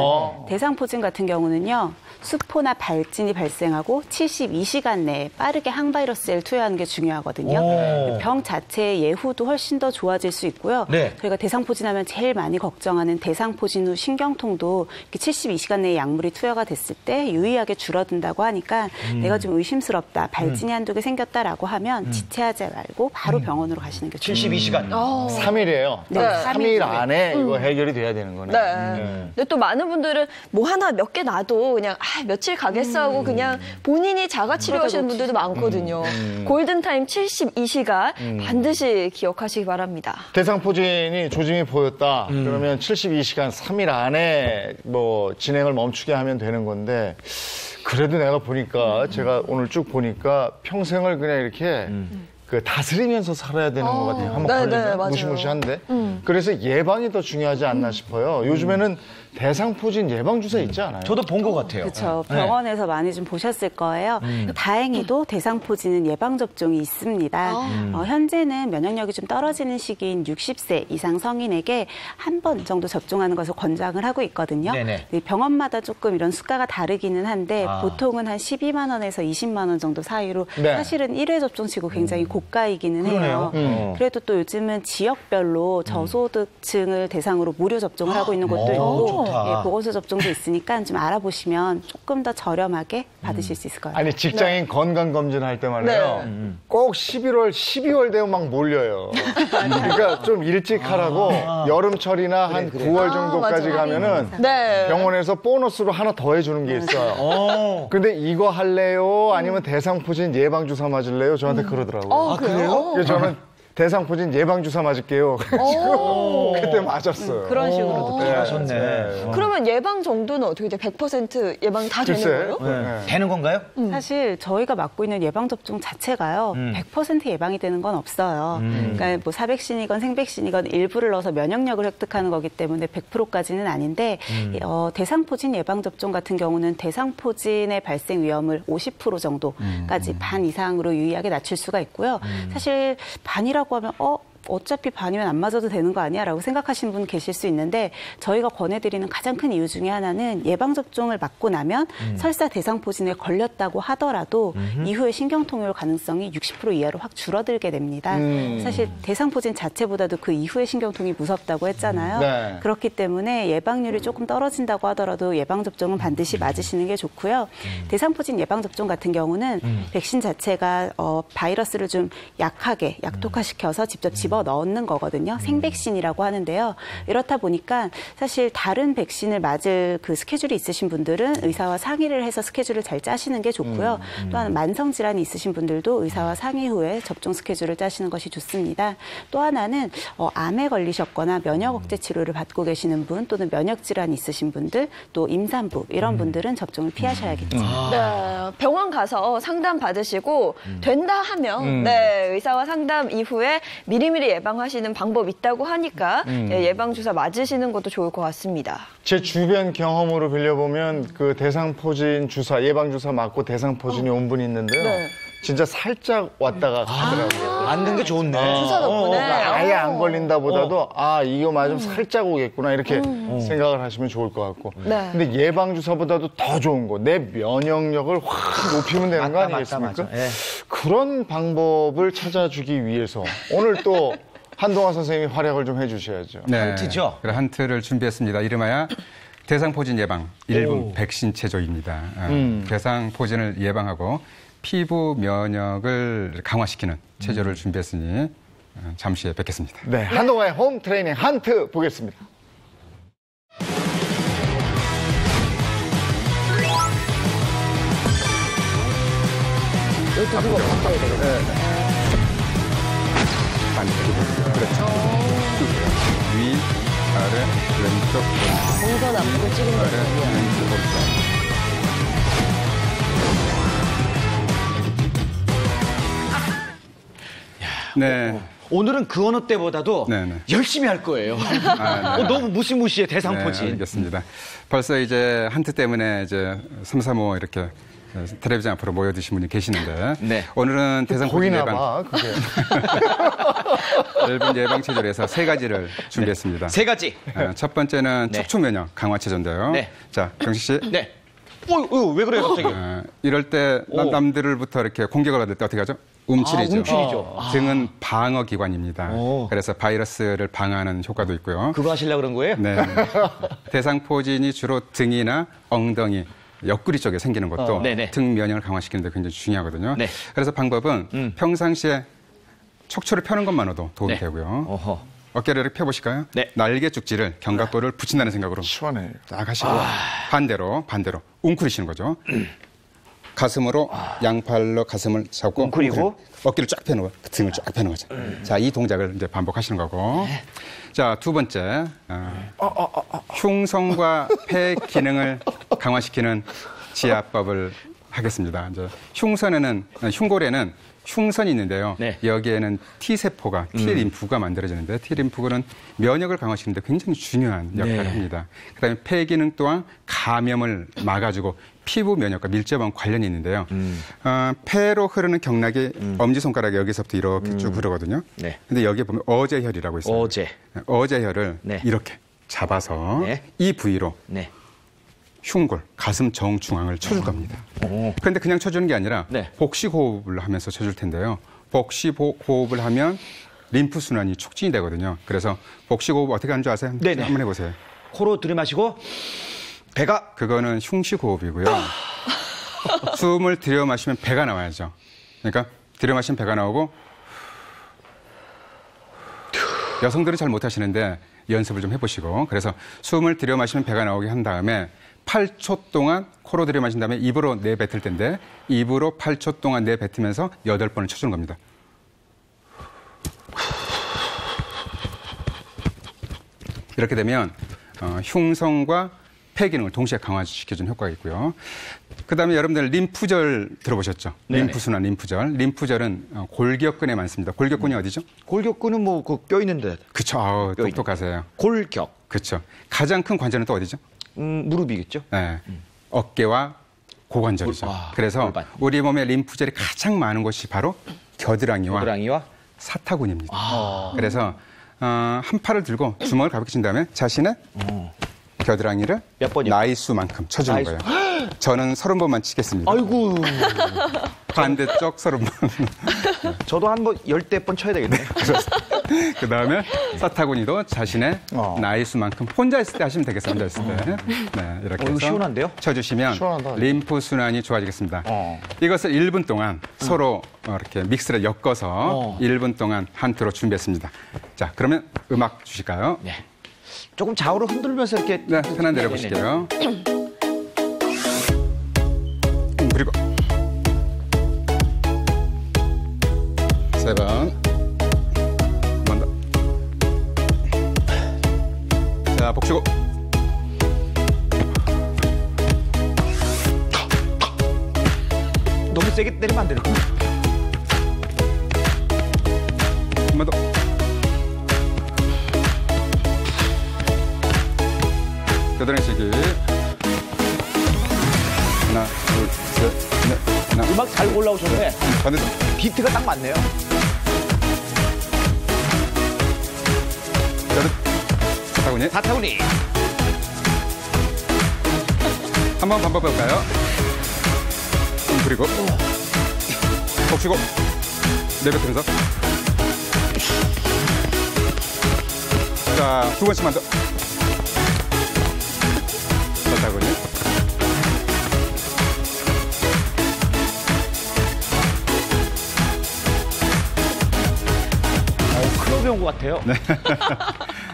Speaker 6: 대상포진 같은 경우는요. 수포나 발진이 발생하고 72시간 내에 빠르게 항바이러스제를 투여하는 게 중요하거든요. 병 자체의 예후도 훨씬 더 좋아질 수 있고요.
Speaker 5: 네.
Speaker 6: 저희가 대상포진하면 제일 많이 걱정하는 대상포진 후 신경통도 72시간 내에 약물이 투여가 됐을 때 유의하게 줄어든다고 하니까 내가 좀 의심스럽다, 발진이 한두 개 생겼다라고 하면 지체하지 말고 바로 병원으로 가시는 게 좋습니다.
Speaker 5: 72시간.
Speaker 1: 3일이에요.
Speaker 6: 네,
Speaker 1: 3일 안에 이거 해결이 돼야 되는 거네.
Speaker 2: 네. 근데 또 많은 분들은 뭐 하나 몇 개 놔도 그냥 며칠 가겠어 하고 그냥 본인이 자가 치료하시는 분들도 많거든요. 골든타임 72시간 반드시 기억하시기 바랍니다.
Speaker 1: 대상포진이 조짐이 보였다. 그러면 72시간 3일 안에 뭐 진행을 멈추게 하면 되는 건데 그래도 내가 보니까 제가 오늘 쭉 보니까 평생을 그냥 이렇게 그 다스리면서 살아야 되는 것 같아요. 한번 걸리면
Speaker 2: 맞아요.
Speaker 1: 무시무시한데. 그래서 예방이 더 중요하지 않나 싶어요. 요즘에는 대상포진 예방주사 있지 않아요?
Speaker 5: 저도 본 것 같아요.
Speaker 6: 그렇죠. 병원에서 많이 좀 보셨을 거예요. 다행히도 대상포진은 예방접종이 있습니다. 현재는 면역력이 좀 떨어지는 시기인 60세 이상 성인에게 한 번 정도 접종하는 것을 권장을 하고 있거든요.
Speaker 5: 네네.
Speaker 6: 병원마다 조금 이런 수가가 다르기는 한데 보통은 한 12만 원에서 20만 원 정도 사이로
Speaker 1: 네.
Speaker 6: 사실은 1회 접종치고 굉장히 고가이기는 해요. 그래도 또 요즘은 지역별로 저소득층을 대상으로 무료 접종을 하고 있는 곳도 있고 예, 보건소 접종도 있으니까 좀 알아보시면 조금 더 저렴하게 받으실 수 있을 거예요.
Speaker 1: 아니 직장인 건강검진 할 때 말이에요. 꼭 11월, 12월 되면 막 몰려요. 그러니까 좀 일찍 하라고 여름철이나 한 9월 정도까지 가면은 병원에서 보너스로 하나 더 해주는 게 있어요. 근데 이거 할래요? 아니면 대상포진 예방주사 맞을래요? 저한테 그러더라고요.
Speaker 2: 그래요?
Speaker 1: 그래서 저는 대상포진 예방주사 맞을게요. 그래가지고 그때 맞았어요.
Speaker 6: 그런 식으로
Speaker 5: 하셨네.
Speaker 2: 그러면 예방 정도는 어떻게 돼요? 100% 예방 다 되는
Speaker 1: 글쎄.
Speaker 2: 거예요?
Speaker 5: 되는 건가요?
Speaker 6: 사실 저희가 맡고 있는 예방접종 자체가요. 100% 예방이 되는 건 없어요. 그러니까 뭐 사백신이건 생백신이건 일부를 넣어서 면역력을 획득하는 거기 때문에 100%까지는 아닌데 대상포진 예방접종 같은 경우는 대상포진의 발생 위험을 50% 정도까지 반 이상으로 유의하게 낮출 수가 있고요. 사실 반이라고 하면 어차피 반이면 안 맞아도 되는 거 아니야? 라고 생각하시는 분 계실 수 있는데 저희가 권해드리는 가장 큰 이유 중에 하나는 예방접종을 맞고 나면 설사 대상포진에 걸렸다고 하더라도 이후에 신경통요일 가능성이 60% 이하로 확 줄어들게 됩니다. 사실 대상포진 자체보다도 그 이후의 신경통이 무섭다고 했잖아요.
Speaker 1: 네.
Speaker 6: 그렇기 때문에 예방률이 조금 떨어진다고 하더라도 예방접종은 반드시 맞으시는 게 좋고요. 대상포진 예방접종 같은 경우는 백신 자체가 바이러스를 좀 약하게 약독화시켜서 직접 집어 넣는 거거든요. 생백신이라고 하는데요. 이렇다 보니까 사실 다른 백신을 맞을 그 스케줄이 있으신 분들은 의사와 상의를 해서 스케줄을 잘 짜시는 게 좋고요. 또한 만성질환이 있으신 분들도 의사와 상의 후에 접종 스케줄을 짜시는 것이 좋습니다. 또 하나는 암에 걸리셨거나 면역 억제 치료를 받고 계시는 분 또는 면역 질환이 있으신 분들 또 임산부 이런 분들은 접종을 피하셔야겠죠.
Speaker 2: 네, 병원 가서 상담 받으시고 된다 하면 의사와 상담 이후에 미리미리 예방하시는 방법 있다고 하니까 예방주사 맞으시는 것도 좋을 것 같습니다.
Speaker 1: 제 주변 경험으로 빌려보면 그 대상포진 주사, 예방주사 맞고 대상포진이 온 분이 있는데요. 진짜 살짝 왔다가 가더라고요.
Speaker 5: 앉는 게 좋네.
Speaker 2: 주사 덕분에.
Speaker 1: 아예 안 걸린다 보다도 이거 맞으면 살짝 오겠구나 이렇게 생각을 하시면 좋을 것 같고. 근데 예방주사보다도 더 좋은 거, 내 면역력을 확 높이면 되는 거 아니겠습니까?
Speaker 5: 맞다. 예.
Speaker 1: 그런 방법을 찾아주기 위해서 오늘 또 한동화 선생님이 활약을 좀 해주셔야죠.
Speaker 7: 네.
Speaker 5: 한트죠?
Speaker 7: 그래 한트를 준비했습니다. 이름하여 대상포진 예방 1분 백신 체조입니다. 대상포진을 예방하고 피부 면역을 강화시키는 체조를 준비했으니 잠시 후에 뵙겠습니다.
Speaker 1: 네, 한동화의 홈 트레이닝 한트 보겠습니다.
Speaker 2: 이것도 누가 바꿔야 되겠네.
Speaker 7: 그렇죠. 위, 아래, 왼쪽, 오른쪽.
Speaker 2: 동선 앞으로 찍은
Speaker 7: 아래,
Speaker 2: 거예요.
Speaker 7: 왼쪽, 오른쪽. 네.
Speaker 5: 오늘은 그 어느 때보다도 열심히 할 거예요. 너무 무시무시해 대상포진.
Speaker 7: 네, 알겠습니다. 벌써 이제 한트 때문에 이제 335 이렇게 텔레비전 앞으로 모여드신 분이 계시는데 오늘은 대상포진 예방
Speaker 1: 그게.
Speaker 7: 얇은 예방 체조에서 세 가지를 준비했습니다.
Speaker 5: 세 가지.
Speaker 7: 첫 번째는 척추 면역 강화 체조인데요. 자, 경식 씨.
Speaker 5: 네. 왜 그래요, 갑자기?
Speaker 7: 이럴 때
Speaker 5: 오.
Speaker 7: 남들부터 이렇게 공격을 받을 때 어떻게 하죠? 움츠리죠.
Speaker 5: 움츠리죠.
Speaker 7: 등은 방어 기관입니다. 그래서 바이러스를 방어하는 효과도 있고요.
Speaker 5: 그거 하시려고 그런 거예요?
Speaker 7: 네. 대상포진이 주로 등이나 엉덩이, 옆구리 쪽에 생기는 것도
Speaker 5: 네네.
Speaker 7: 등 면역을 강화시키는 데 굉장히 중요하거든요.
Speaker 5: 네.
Speaker 7: 그래서 방법은 평상시에 척추를 펴는 것만으로도 도움이
Speaker 5: 네.
Speaker 7: 되고요.
Speaker 5: 어허.
Speaker 7: 어깨를 이렇게 펴보실까요?
Speaker 5: 네.
Speaker 7: 날개 쭉지를 견갑골을 붙인다는 생각으로
Speaker 1: 시원해.
Speaker 7: 딱 하시고 반대로 웅크리시는 거죠. 가슴으로 양팔로 가슴을 잡고
Speaker 5: 웅크리고
Speaker 7: 어깨를 쫙 펴는 거, 등을 쫙 펴는 거죠. 자, 이 동작을 이제 반복하시는 거고. 자, 두 번째, 흉성과 폐 기능을 강화시키는 지압법을 하겠습니다. 이제 흉골에는 흉선이 있는데요.
Speaker 5: 네.
Speaker 7: 여기에는 T세포가, T림프가 만들어지는데 T림프는 면역을 강화시키는데 굉장히 중요한 역할을 합니다. 그다음에 폐 기능 또한 감염을 막아주고 피부 면역과 밀접한 관련이 있는데요. 폐로 흐르는 경락이 엄지손가락에 여기서부터 이렇게 쭉 흐르거든요.
Speaker 5: 네.
Speaker 7: 근데 여기에 보면 어제혈이라고 있어요. 어제혈을
Speaker 5: 네.
Speaker 7: 이렇게 잡아서
Speaker 5: 네.
Speaker 7: 이 부위로
Speaker 5: 네.
Speaker 7: 흉골, 가슴 정중앙을 쳐줄 겁니다. 그런데 그냥 쳐주는 게 아니라
Speaker 5: 네.
Speaker 7: 복식호흡을 하면서 쳐줄 텐데요. 복식호흡을 하면 림프순환이 촉진이 되거든요. 그래서 복식호흡 어떻게 하는 줄 아세요?
Speaker 5: 네네.
Speaker 7: 한번 해보세요.
Speaker 5: 코로 들이마시고 배가
Speaker 7: 그거는 흉식호흡이고요. 숨을 들여 마시면 배가 나와야죠. 그러니까 들여 마시면 배가 나오고 여성들은 잘 못하시는데 연습을 좀 해보시고 그래서 숨을 들여 마시면 배가 나오게 한 다음에 8초 동안 코로 들여 마신 다음에 입으로 내뱉을 텐데 입으로 8초 동안 내뱉으면서 8번을 쳐주는 겁니다. 이렇게 되면 흉성과 폐 기능을 동시에 강화시켜주는 효과가 있고요. 그다음에 여러분들 림프절 들어보셨죠?
Speaker 5: 네네.
Speaker 7: 림프순환, 림프절. 림프절은 골격근에 많습니다. 골격근이 어디죠?
Speaker 5: 골격근은 뭐 그 뼈 있는데.
Speaker 7: 그쵸.
Speaker 5: 뼈
Speaker 7: 똑똑하세요.
Speaker 5: 골격.
Speaker 7: 그렇죠. 가장 큰 관절은 또 어디죠?
Speaker 5: 무릎이겠죠.
Speaker 7: 네. 어깨와 고관절이죠. 그래서
Speaker 5: 골반.
Speaker 7: 우리 몸에 림프절이 가장 많은 곳이 바로 겨드랑이와 사타구니입니다. 그래서 한 팔을 들고 주먹을 가볍게 친 다음에 자신의 겨드랑이를
Speaker 5: 몇 번이요?
Speaker 7: 나이수만큼 쳐주는 거예요. 저는 30번만 치겠습니다.
Speaker 5: 아이고.
Speaker 7: 반대쪽 30번.
Speaker 5: 저도 한 번 10대 쳐야 되겠네.
Speaker 7: 그 다음에 사타구니도 자신의 나이수만큼 혼자 있을 때 하시면 되겠어요. 혼자 있을 때. 네, 이렇게
Speaker 5: 이거
Speaker 7: 해서
Speaker 5: 시원한데요?
Speaker 7: 쳐주시면
Speaker 1: 시원하다.
Speaker 7: 림프 순환이 좋아지겠습니다. 이것을 1분 동안 서로 이렇게 믹스를 엮어서 1분 동안 한 투로 준비했습니다. 자, 그러면 음악 주실까요?
Speaker 5: 네. 조금 좌우로 흔들면서 이렇게.
Speaker 7: 네, 편한 대로 보실게요. 그리고 3번. 한 번 더. 자, 복수고.
Speaker 5: 너무 세게 때리면 안 되는 거야.
Speaker 7: 한 번 더. 겨드랑이 치기. 하나, 둘, 셋, 넷, 하나.
Speaker 5: 음악 잘 올라오셨네.
Speaker 7: 반대쪽.
Speaker 5: 비트가 딱 맞네요.
Speaker 7: 사타구니.
Speaker 5: 사타구니.
Speaker 7: 한번 반복해볼까요? 그리고 복시고 내뱉으면서 자, 2번씩만 더. 사타구니.
Speaker 5: 클럽 배운 것 같아요.
Speaker 7: 네.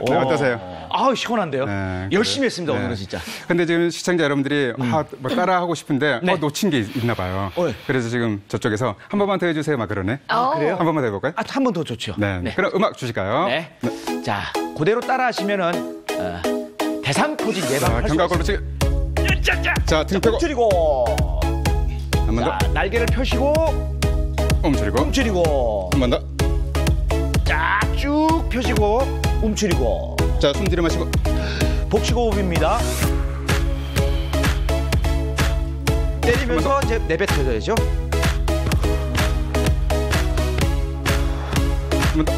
Speaker 7: 네, 어떠세요?
Speaker 5: 아우, 시원한데요.
Speaker 7: 네,
Speaker 5: 열심히 했습니다,
Speaker 7: 네.
Speaker 5: 오늘은 진짜.
Speaker 7: 근데 지금 시청자 여러분들이 뭐 따라하고 싶은데
Speaker 5: 네.
Speaker 7: 놓친 게 있나 봐요.
Speaker 5: 네.
Speaker 7: 그래서 지금 저쪽에서 한 번만 더 해주세요 막 그러네.
Speaker 5: 그래요?
Speaker 7: 한 번만 더 해볼까요?
Speaker 5: 한 번 더 좋죠.
Speaker 7: 네. 그럼 음악 주실까요?
Speaker 5: 네. 자, 그대로 따라 하시면은 대상포진
Speaker 7: 자,
Speaker 5: 예방할 수
Speaker 7: 견갑골
Speaker 5: 있습니다.
Speaker 7: 붙이기. 자, 등 펴고.
Speaker 5: 움츠리고.
Speaker 7: 한 번 더.
Speaker 5: 자, 날개를 펴시고
Speaker 7: 움츠리고.
Speaker 5: 움츠리고.
Speaker 7: 한 번 더.
Speaker 5: 자, 쭉 펴시고 움츠리고.
Speaker 7: 자, 숨 들여 마시고.
Speaker 5: 복식호흡입니다. 때리면서 이제 내뱉어야죠.
Speaker 7: 한 번 더.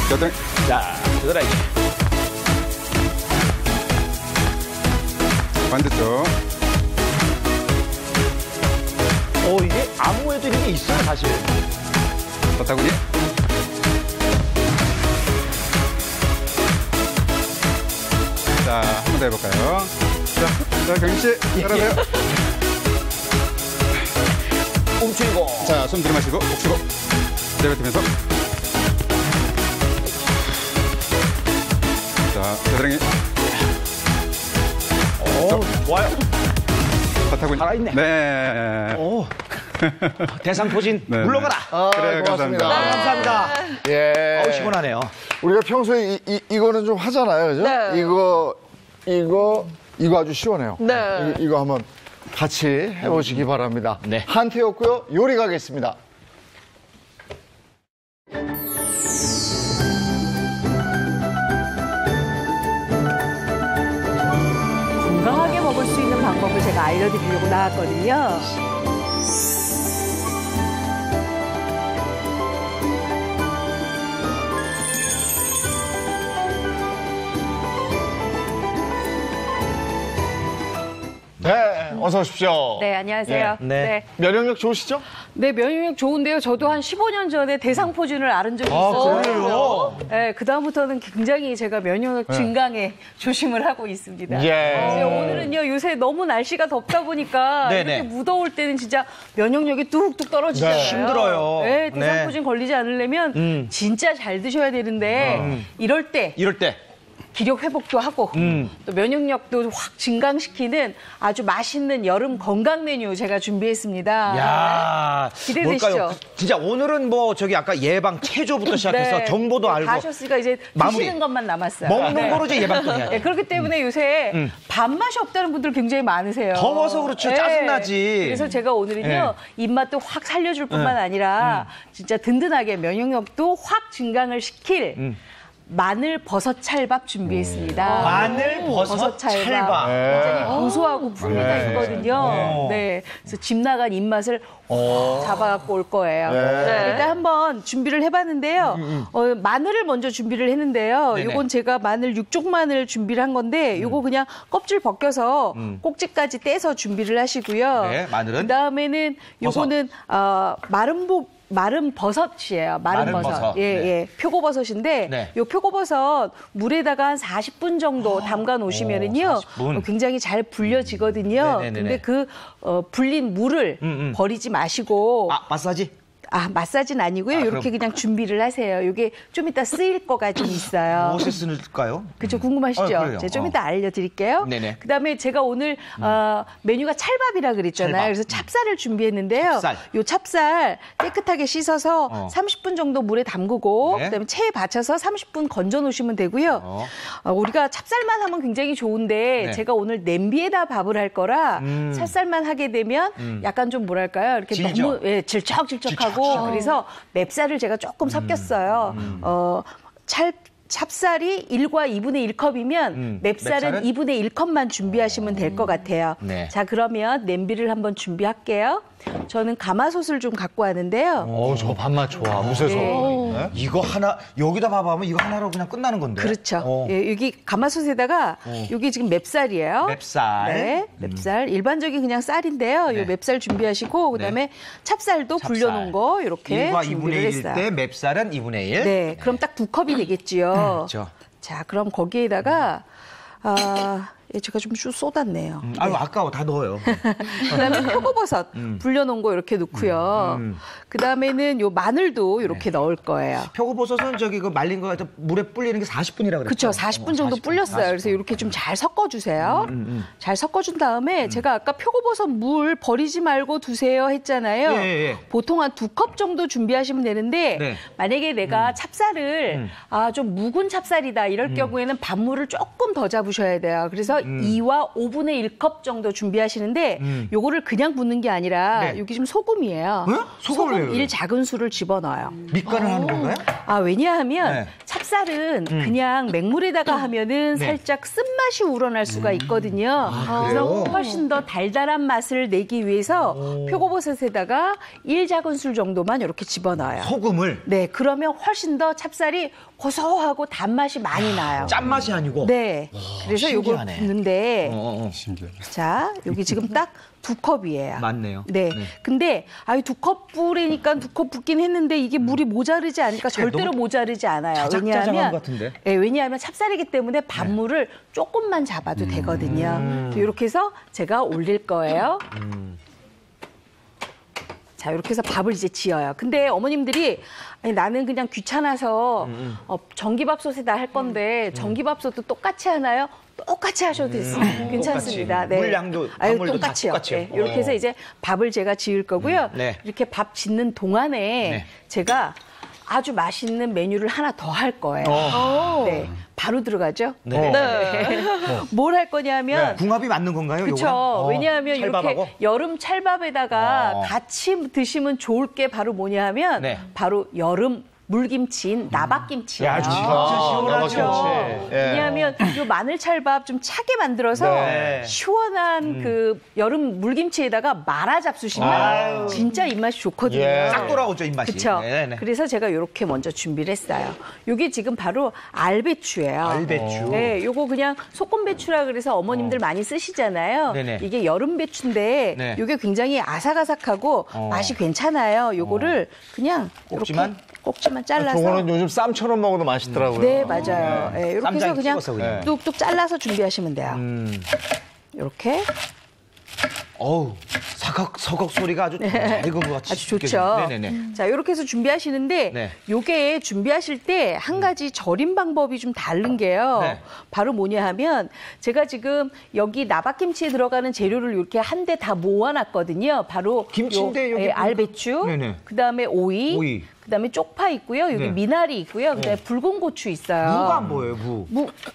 Speaker 7: 겨드랑이.
Speaker 5: 자, 겨드랑이.
Speaker 7: 반대쪽.
Speaker 5: 이게 아무에도 이런 게 있어요, 사실.
Speaker 7: 바타구리. 자, 한 번 더 해볼까요? 자, 경희 씨, 따라오세요.
Speaker 5: 움츠리고.
Speaker 7: 자, 손 들이마시고, 목 쉬고. 내뱉으면서. 자, 겨드랑이.
Speaker 5: 좋아요.
Speaker 7: 바타구리.
Speaker 5: 살아있네.
Speaker 7: 네.
Speaker 5: 대상포진
Speaker 7: 네,
Speaker 5: 물러가라.
Speaker 7: 그래,
Speaker 1: 고맙습니다.
Speaker 5: 감사합니다.
Speaker 1: 예.
Speaker 5: 시원하네요.
Speaker 1: 우리가 평소에 이거는 좀 하잖아요, 그죠?
Speaker 2: 네.
Speaker 1: 이거 아주 시원해요.
Speaker 2: 네.
Speaker 1: 이거 한번 같이 해보시기 바랍니다.
Speaker 5: 네.
Speaker 1: 한태였고요. 요리 가겠습니다.
Speaker 11: 건강하게 먹을 수 있는 방법을 제가 알려드리려고 나왔거든요.
Speaker 1: 네, 어서 오십시오.
Speaker 11: 네, 안녕하세요.
Speaker 5: 네.
Speaker 1: 면역력 좋으시죠?
Speaker 11: 네, 면역력 좋은데요. 저도 한 15년 전에 대상포진을 앓은 적이 있어요.
Speaker 1: 그래요?
Speaker 11: 네, 그다음부터는 굉장히 제가 면역력 증강에 조심을 하고 있습니다.
Speaker 1: 예.
Speaker 11: 네, 오늘은요, 요새 너무 날씨가 덥다 보니까
Speaker 5: 네네.
Speaker 11: 이렇게 무더울 때는 진짜 면역력이 뚝뚝 떨어지잖아요.
Speaker 1: 네.
Speaker 5: 힘들어요.
Speaker 11: 네, 대상포진 걸리지 않으려면 진짜 잘 드셔야 되는데 이럴 때 기력 회복도 하고 또 면역력도 확 증강시키는 아주 맛있는 여름 건강 메뉴 제가 준비했습니다.
Speaker 5: 야,
Speaker 11: 기대되시죠?
Speaker 5: 뭘까요? 진짜 오늘은 아까 예방 체조부터 시작해서
Speaker 11: 네.
Speaker 5: 정보도 알고
Speaker 11: 다 하셨으니까 이제
Speaker 5: 마무리.
Speaker 11: 드시는 것만 남았어요.
Speaker 5: 먹는 거로 이제 예방도 해야 돼.
Speaker 11: 네, 그렇기 때문에 요새 밥맛이 없다는 분들 굉장히 많으세요.
Speaker 5: 더워서 그렇죠. 짜증나지.
Speaker 11: 그래서 제가 오늘은요,
Speaker 5: 네.
Speaker 11: 입맛도 확 살려줄 뿐만 아니라 진짜 든든하게 면역력도 확 증강을 시킬 마늘 버섯 찰밥 준비했습니다.
Speaker 5: 마늘 버섯 찰밥.
Speaker 11: 굉장히 고소하고 풍미가 있거든요. 네. 그래서 집 나간 입맛을 잡아갖고 올 거예요.
Speaker 1: 네.
Speaker 11: 일단 한번 준비를 해봤는데요. 마늘을 먼저 준비를 했는데요.
Speaker 5: 네네.
Speaker 11: 요건 제가 마늘 6쪽 마늘 준비를 한 건데 요거 그냥 껍질 벗겨서 꼭지까지 떼서 준비를 하시고요.
Speaker 5: 네, 마늘은?
Speaker 11: 그다음에는 요거는 마른 버섯이에요. 마른 버섯. 예,
Speaker 5: 네.
Speaker 11: 예. 표고버섯인데
Speaker 5: 네.
Speaker 11: 요 표고버섯 물에다가 한 40분 정도 담가 놓으시면은요.
Speaker 5: 40분.
Speaker 11: 굉장히 잘 불려지거든요.
Speaker 5: 네네네네.
Speaker 11: 근데 그 불린 물을 버리지 마시고
Speaker 5: 마사지?
Speaker 11: 마사지는 아니고요. 이렇게 그냥 준비를 하세요. 이게 좀 이따 쓰일 거가 좀 있어요.
Speaker 5: 무엇에 쓸까요?
Speaker 11: 그렇죠. 궁금하시죠?
Speaker 5: 그래요.
Speaker 11: 제가 좀 이따 알려드릴게요.
Speaker 5: 네네.
Speaker 11: 그다음에 제가 오늘 메뉴가 찰밥이라 그랬잖아요.
Speaker 5: 찰밥.
Speaker 11: 그래서 찹쌀을 준비했는데요.
Speaker 5: 찹쌀.
Speaker 11: 요 찹쌀 깨끗하게 씻어서 30분 정도 물에 담그고
Speaker 5: 네.
Speaker 11: 그다음에 체에 받쳐서 30분 건져 놓으시면 되고요. 우리가 찹쌀만 하면 굉장히 좋은데
Speaker 5: 네.
Speaker 11: 제가 오늘 냄비에다 밥을 할 거라 찹쌀만 하게 되면 약간 좀 뭐랄까요? 이렇게
Speaker 5: 질죠?
Speaker 11: 너무 질척질척하고 그래서 맵쌀을 제가 조금 섞였어요. 찹쌀이 1과 2분의 1컵이면 맵쌀은 2분의 1컵만 준비하시면 될 것 같아요.
Speaker 5: 네.
Speaker 11: 자, 그러면 냄비를 한번 준비할게요. 저는 가마솥을 좀 갖고 왔는데요.
Speaker 1: 저 밥맛 좋아. 무쇠소. 네.
Speaker 5: 이거 하나, 여기다 밥하면 이거 하나로 그냥 끝나는 건데.
Speaker 11: 그렇죠. 예, 여기 가마솥에다가 여기 지금 맵쌀이에요.
Speaker 5: 맵쌀.
Speaker 11: 네, 맵쌀. 일반적인 그냥 쌀인데요. 요 맵쌀 준비하시고 그다음에 찹쌀도 불려놓은 거 이렇게
Speaker 5: 1과
Speaker 11: 준비를
Speaker 5: 2분의 1일
Speaker 11: 했어요.
Speaker 5: 때 맵쌀은 2분의 1.
Speaker 11: 네, 그럼 딱 2컵이 되겠지요.
Speaker 5: 그렇죠.
Speaker 11: 자, 그럼 거기에다가 제가 좀 쏟았네요.
Speaker 5: 아유, 아까워. 다 넣어요.
Speaker 11: 그다음에 표고버섯 불려놓은 거 이렇게 넣고요. 그다음에는 요 마늘도 이렇게 넣을 거예요.
Speaker 5: 표고버섯은 그 말린 거 물에 불리는 게 40분이라고 그랬죠.
Speaker 11: 그렇죠. 40분 정도 불렸어요. 그래서 이렇게 좀 잘 섞어주세요. 잘 섞어준 다음에 제가 아까 표고버섯 물 버리지 말고 두세요 했잖아요.
Speaker 5: 예.
Speaker 11: 보통 한 2컵 정도 준비하시면 되는데
Speaker 5: 네.
Speaker 11: 만약에 내가 찹쌀을 좀 묵은 찹쌀이다 이럴 경우에는 밥물을 조금 더 잡으셔야 돼요. 그래서 2와 5분의 1컵 정도 준비하시는데 요거를 그냥 붓는 게 아니라
Speaker 5: 네.
Speaker 11: 여기 지금 소금이에요.
Speaker 5: 소금을
Speaker 11: 소금 1 작은 술을 집어넣어요.
Speaker 5: 밑간을 하는 건가요?
Speaker 11: 왜냐하면
Speaker 5: 네.
Speaker 11: 찹쌀 찹쌀은 그냥 맹물에다가 하면은 살짝 쓴맛이 우러날 수가 있거든요. 그래서 훨씬 더 달달한 맛을 내기 위해서 표고버섯에다가 1작은술 정도만 이렇게 집어넣어요.
Speaker 5: 소금을?
Speaker 11: 네, 그러면 훨씬 더 찹쌀이 고소하고 단맛이 많이 나요.
Speaker 5: 짠맛이 아니고?
Speaker 11: 네. 그래서 요걸
Speaker 5: 신기하네.
Speaker 11: 붓는데
Speaker 7: 신기하네.
Speaker 11: 자, 여기 지금 딱 2컵이에요.
Speaker 5: 맞네요.
Speaker 11: 네. 근데 2컵 뿌리니까 2컵 붓긴 했는데 이게 물이 모자르지 않으니까 절대로 모자르지 않아요.
Speaker 5: 자작자작한 것 같은데?
Speaker 11: 네, 왜냐하면 찹쌀이기 때문에 밥물을 조금만 잡아도 되거든요. 이렇게 해서 제가 올릴 거예요. 자, 이렇게 해서 밥을 이제 지어요. 근데 어머님들이 아니, 나는 그냥 귀찮아서 전기밥솥에다 할 건데 전기밥솥도 똑같이 하나요? 똑같이 하셔도 됐어요. 괜찮습니다.
Speaker 5: 똑같이. 물량도, 밥물도 다 똑같이요?
Speaker 11: 네, 이렇게 해서 이제 밥을 제가 지을 거고요.
Speaker 5: 네.
Speaker 11: 이렇게 밥 짓는 동안에 제가 아주 맛있는 메뉴를 하나 더 할 거예요. 네, 바로 들어가죠.
Speaker 5: 네.
Speaker 11: 뭘 할 거냐면
Speaker 5: 궁합이 맞는 건가요?
Speaker 11: 그렇죠. 왜냐하면
Speaker 5: 찰밥하고?
Speaker 11: 이렇게 여름 찰밥에다가 같이 드시면 좋을 게 바로 뭐냐 하면 바로 여름 물김치인 나박김치예요.
Speaker 1: 야, 진짜 시원하죠.
Speaker 11: 그렇죠. 왜냐하면 이 마늘찰밥 좀 차게 만들어서 시원한 그 여름 물김치에다가 말아 잡수시면 진짜 입맛이 좋거든요.
Speaker 5: 싹 돌아오죠, 입맛이.
Speaker 11: 그렇죠.
Speaker 5: 네네.
Speaker 11: 그래서 제가 이렇게 먼저 준비를 했어요. 이게 지금 바로 알배추예요.
Speaker 5: 알배추.
Speaker 11: 네, 요거 그냥 소금배추라 그래서 어머님들 많이 쓰시잖아요.
Speaker 5: 네네.
Speaker 11: 이게 여름 배추인데
Speaker 5: 네.
Speaker 11: 이게 굉장히 아삭아삭하고 맛이 괜찮아요. 요거를 그냥 꼭지만 잘라서.
Speaker 1: 저거는 요즘 쌈처럼 먹어도 맛있더라고요.
Speaker 11: 네, 맞아요. 네, 이렇게 해서 그냥
Speaker 5: 그냥.
Speaker 11: 뚝뚝 잘라서 준비하시면 돼요. 이렇게.
Speaker 5: 어우, 서걱 소리가 아주 잘 익은 것 같이.
Speaker 11: 아주 좋죠.
Speaker 5: 네네네.
Speaker 11: 자, 이렇게 해서 준비하시는데 요게 준비하실 때 한 가지 절임 방법이 좀 다른 게요. 바로 뭐냐 하면 제가 지금 여기 나박김치에 들어가는 재료를 이렇게 한 대 다 모아놨거든요. 바로
Speaker 5: 김치인데 여기
Speaker 11: 알배추, 그다음에 오이. 그다음에 쪽파 있고요. 여기 미나리 있고요. 그다음에 붉은 고추 있어요.
Speaker 5: 무가 안 보여요,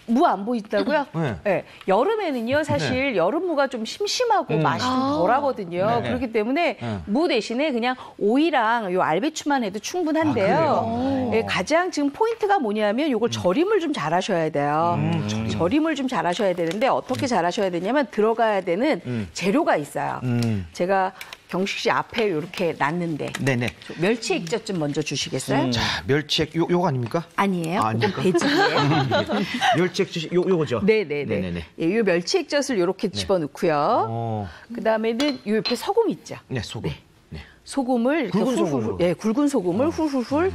Speaker 11: 무 안 보인다고요? 네. 여름에는요, 사실 여름무가 좀 심심하고 맛이 좀 덜하거든요. 그렇기 때문에 무 대신에 그냥 오이랑 요 알배추만 해도 충분한데요. 네, 가장 지금 포인트가 뭐냐면 요걸 절임을 좀 잘하셔야 돼요. 절임을 좀 잘하셔야 되는데 어떻게 잘하셔야 되냐면 들어가야 되는 재료가 있어요. 제가 경식 씨 앞에 이렇게 놨는데 멸치 액젓 좀 먼저 주시겠어요?
Speaker 5: 자, 멸치액 요거 아닙니까?
Speaker 11: 아니에요.
Speaker 5: 아닙니까?
Speaker 11: 그건 배지예요.
Speaker 5: 멸치 액젓이 요거죠?
Speaker 11: 네네네. 예, 요 멸치 액젓을 이렇게 집어넣고요. 그다음에는 요 옆에 소금 있죠?
Speaker 5: 네, 소금.
Speaker 11: 소금을
Speaker 5: 굵은
Speaker 11: 이렇게
Speaker 5: 소금으로.
Speaker 11: 굵은 소금을 훌훌훌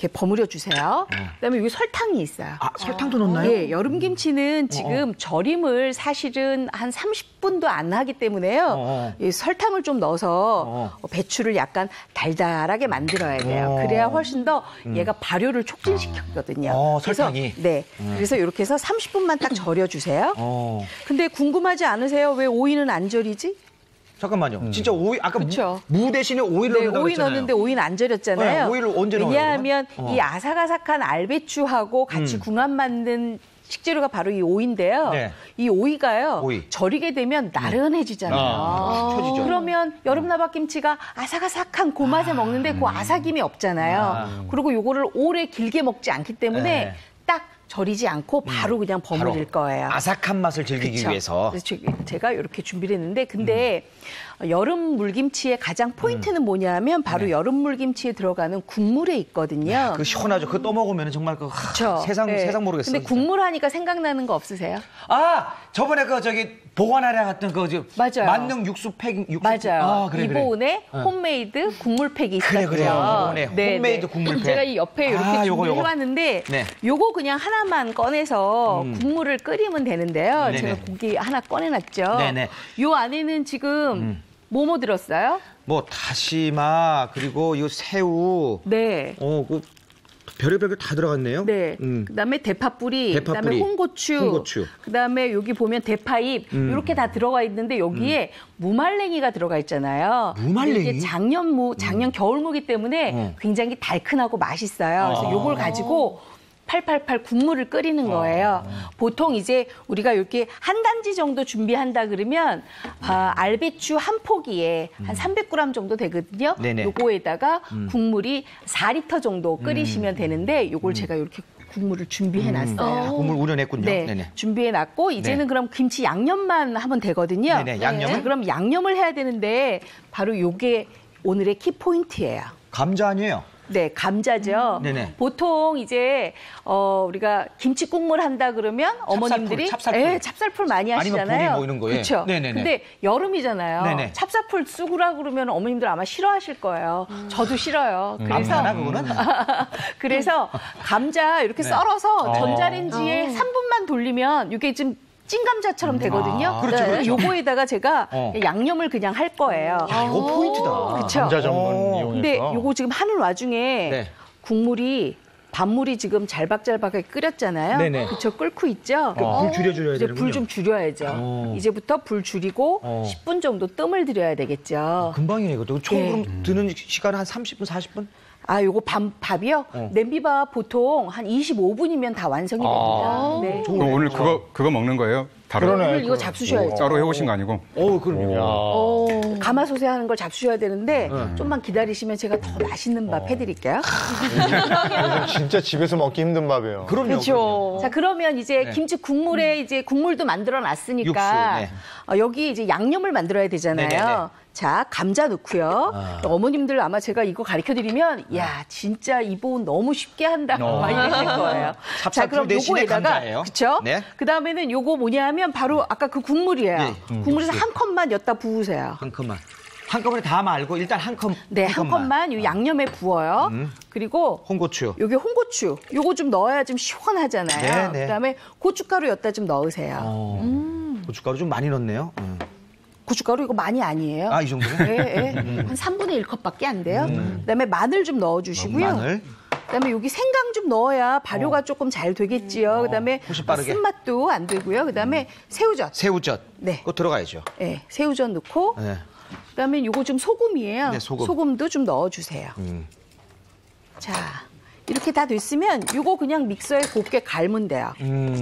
Speaker 11: 이렇게 버무려 주세요. 그다음에 여기 설탕이 있어요.
Speaker 5: 아, 설탕도 넣나요?
Speaker 11: 예, 여름김치는 지금 절임을 사실은 한 30분도 안 하기 때문에요. 이 설탕을 좀 넣어서 배추를 약간 달달하게 만들어야 돼요. 그래야 훨씬 더 얘가 발효를 촉진시켰거든요.
Speaker 5: 설탕이?
Speaker 11: 그래서, 그래서 이렇게 해서 30분만 딱 절여주세요. 근데 궁금하지 않으세요? 왜 오이는 안 절이지?
Speaker 5: 잠깐만요. 진짜 오이 아까
Speaker 11: 그쵸.
Speaker 5: 무 대신에 오이를 넣는다고
Speaker 11: 오이
Speaker 5: 했잖아요.
Speaker 11: 넣었는데 오이는 안 절였잖아요.
Speaker 5: 네, 오이를 언제 넣어요?
Speaker 11: 왜냐하면 이 아삭아삭한 알배추하고 같이 궁합 만든 식재료가 바로 이 오이인데요. 이 오이가요. 절이게 되면 나른해지잖아요.
Speaker 5: 펴지죠.
Speaker 11: 그러면 여름 나박김치가 아삭아삭한 그 맛에 먹는데 그 아삭임이 없잖아요. 그리고 요거를 오래 길게 먹지 않기 때문에 딱 절이지 않고 바로 그냥 버무릴 거예요.
Speaker 5: 아삭한 맛을 즐기기 위해서.
Speaker 11: 그래서 제가 이렇게 준비를 했는데 근데 여름 물김치의 가장 포인트는 뭐냐면 바로 여름 물김치에 들어가는 국물에 있거든요.
Speaker 5: 그 시원하죠. 그거 떠먹으면 정말 세상 모르겠어요.
Speaker 11: 근데 국물 하니까 생각나는 거 없으세요?
Speaker 5: 아, 저번에 보관하려 갔던
Speaker 11: 맞아요.
Speaker 5: 만능 육수팩.
Speaker 11: 맞아요.
Speaker 5: 그래.
Speaker 11: 이보은의 홈메이드 국물팩이 있었죠.
Speaker 5: 그래요. 이보은의 홈메이드 국물팩.
Speaker 11: 제가 이 옆에 이렇게 준비를 해왔는데 요거 그냥 하나만 꺼내서 국물을 끓이면 되는데요. 제가 고기 하나 꺼내놨죠. 요 안에는 지금 뭐뭐 들었어요?
Speaker 5: 뭐 다시마 그리고 이 새우. 그 별의별 게 다 들어갔네요.
Speaker 11: 그다음에 대파뿌리, 그다음에 홍고추. 그다음에 여기 보면 대파잎 이렇게 다 들어가 있는데 여기에 무말랭이가 들어가 있잖아요.
Speaker 5: 무말랭이?
Speaker 11: 이게 작년 겨울무기 때문에 굉장히 달큰하고 맛있어요. 그래서 요걸 가지고 팔팔팔 국물을 끓이는 거예요. 보통 이제 우리가 이렇게 한 단지 정도 준비한다 그러면 알배추 한 포기에 한 300g 정도 되거든요.
Speaker 5: 네네.
Speaker 11: 요거에다가 국물이 4리터 정도 끓이시면 되는데 요걸 제가 이렇게 국물을 준비해 놨어요.
Speaker 5: 국물 우려냈군요.
Speaker 11: 네,
Speaker 5: 네네.
Speaker 11: 준비해 놨고 이제는 그럼 김치 양념만 하면 되거든요.
Speaker 5: 네네, 양념을?
Speaker 11: 자, 그럼 양념을 해야 되는데 바로 요게 오늘의 키 포인트예요.
Speaker 5: 감자 아니에요?
Speaker 11: 네, 감자죠.
Speaker 5: 네네.
Speaker 11: 보통 이제 우리가 김치 국물 한다 그러면 어머님들이
Speaker 5: 찹쌀풀.
Speaker 11: 예, 찹쌀풀 많이
Speaker 5: 아니면
Speaker 11: 하시잖아요.
Speaker 5: 보리 뭐 이런 거에.
Speaker 11: 그렇죠.
Speaker 5: 네네네.
Speaker 11: 근데 여름이잖아요.
Speaker 5: 네네.
Speaker 11: 찹쌀풀 쓰구라 그러면 어머님들 아마 싫어하실 거예요. 저도 싫어요. 그래서
Speaker 5: 안 파나 그거는?
Speaker 11: 그래서 감자 이렇게 썰어서 전자레인지에 3분만 돌리면 이게 좀 찐감자처럼 되거든요.
Speaker 5: 그렇죠, 그렇죠.
Speaker 11: 요거에다가 제가 양념을 그냥 할 거예요.
Speaker 5: 이거 포인트다.
Speaker 11: 그렇죠.
Speaker 1: 감자 전분 이용해서.
Speaker 11: 근데 요거 지금 하는 와중에
Speaker 5: 네.
Speaker 11: 국물이 밥물이 지금 잘박잘박하게 끓였잖아요.
Speaker 5: 네네.
Speaker 11: 그쵸, 끓고 있죠.
Speaker 5: 불 줄여줘야
Speaker 11: 이제
Speaker 5: 되는군요.
Speaker 11: 불 좀 줄여야죠. 이제부터 불 줄이고 10분 정도 뜸을 들여야 되겠죠.
Speaker 5: 금방이네 이것도. 총
Speaker 11: 네.
Speaker 5: 그럼 드는 시간은 한 30분, 40분?
Speaker 11: 아, 요거 밥이요? 냄비밥 보통 한 25분이면 다 완성이 됩니다. 네.
Speaker 7: 그럼 오늘 그거 먹는 거예요? 다른
Speaker 11: 오늘 이거 잡수셔야죠.
Speaker 7: 따로 해오신 거 아니고?
Speaker 5: 그럼요.
Speaker 11: 가마솥에 하는 걸 잡수셔야 되는데 좀만 기다리시면 제가 더 맛있는 밥 해드릴게요.
Speaker 1: 요즘 진짜 집에서 먹기 힘든 밥이에요.
Speaker 5: 그럼요.
Speaker 11: 그렇죠. 자, 그러면 이제
Speaker 5: 네.
Speaker 11: 김치 국물에 이제 국물도 만들어 놨으니까
Speaker 5: 육수, 네.
Speaker 11: 여기 이제 양념을 만들어야 되잖아요.
Speaker 5: 네네네.
Speaker 11: 자, 감자 넣고요. 어머님들 아마 제가 이거 가르쳐 드리면 야, 진짜 이분 너무 쉽게 한다고 많이 하실 거예요. 자,
Speaker 5: 찹쌀풀
Speaker 11: 그럼
Speaker 5: 대신에
Speaker 11: 요거에다가
Speaker 5: 감자예요.
Speaker 11: 그렇죠?
Speaker 5: 네.
Speaker 11: 그다음에는 요거 뭐냐면 바로 아까 그 국물이에요.
Speaker 5: 네.
Speaker 11: 국물에서 한 컵만 엿다 부으세요.
Speaker 5: 한 컵만. 한꺼번에 다 말고 일단 한 컵.
Speaker 11: 네, 한 컵만 요 양념에 부어요. 그리고
Speaker 5: 홍고추.
Speaker 11: 요게 홍고추. 요거 좀 넣어야 좀 시원하잖아요.
Speaker 5: 네.
Speaker 11: 그다음에 고춧가루 엿다 좀 넣으세요.
Speaker 5: 고춧가루 좀 많이 넣네요.
Speaker 11: 고춧가루 이거 많이 아니에요.
Speaker 5: 아, 이 정도요?
Speaker 11: 네, 한 3분의 1컵밖에 안 돼요. 그다음에 마늘 좀 넣어주시고요.
Speaker 5: 마늘.
Speaker 11: 그다음에 여기 생강 좀 넣어야 발효가 조금 잘 되겠지요. 그다음에
Speaker 5: 훨씬 빠르게.
Speaker 11: 쓴맛도 안 되고요. 그다음에 새우젓.
Speaker 5: 새우젓.
Speaker 11: 네.
Speaker 5: 그거 들어가야죠.
Speaker 11: 네, 새우젓 넣고.
Speaker 5: 네.
Speaker 11: 그다음에 요거 좀 소금이에요.
Speaker 5: 네, 소금.
Speaker 11: 소금도 좀 넣어주세요. 자, 이렇게 다 됐으면 요거 그냥 믹서에 곱게 갈면 돼요.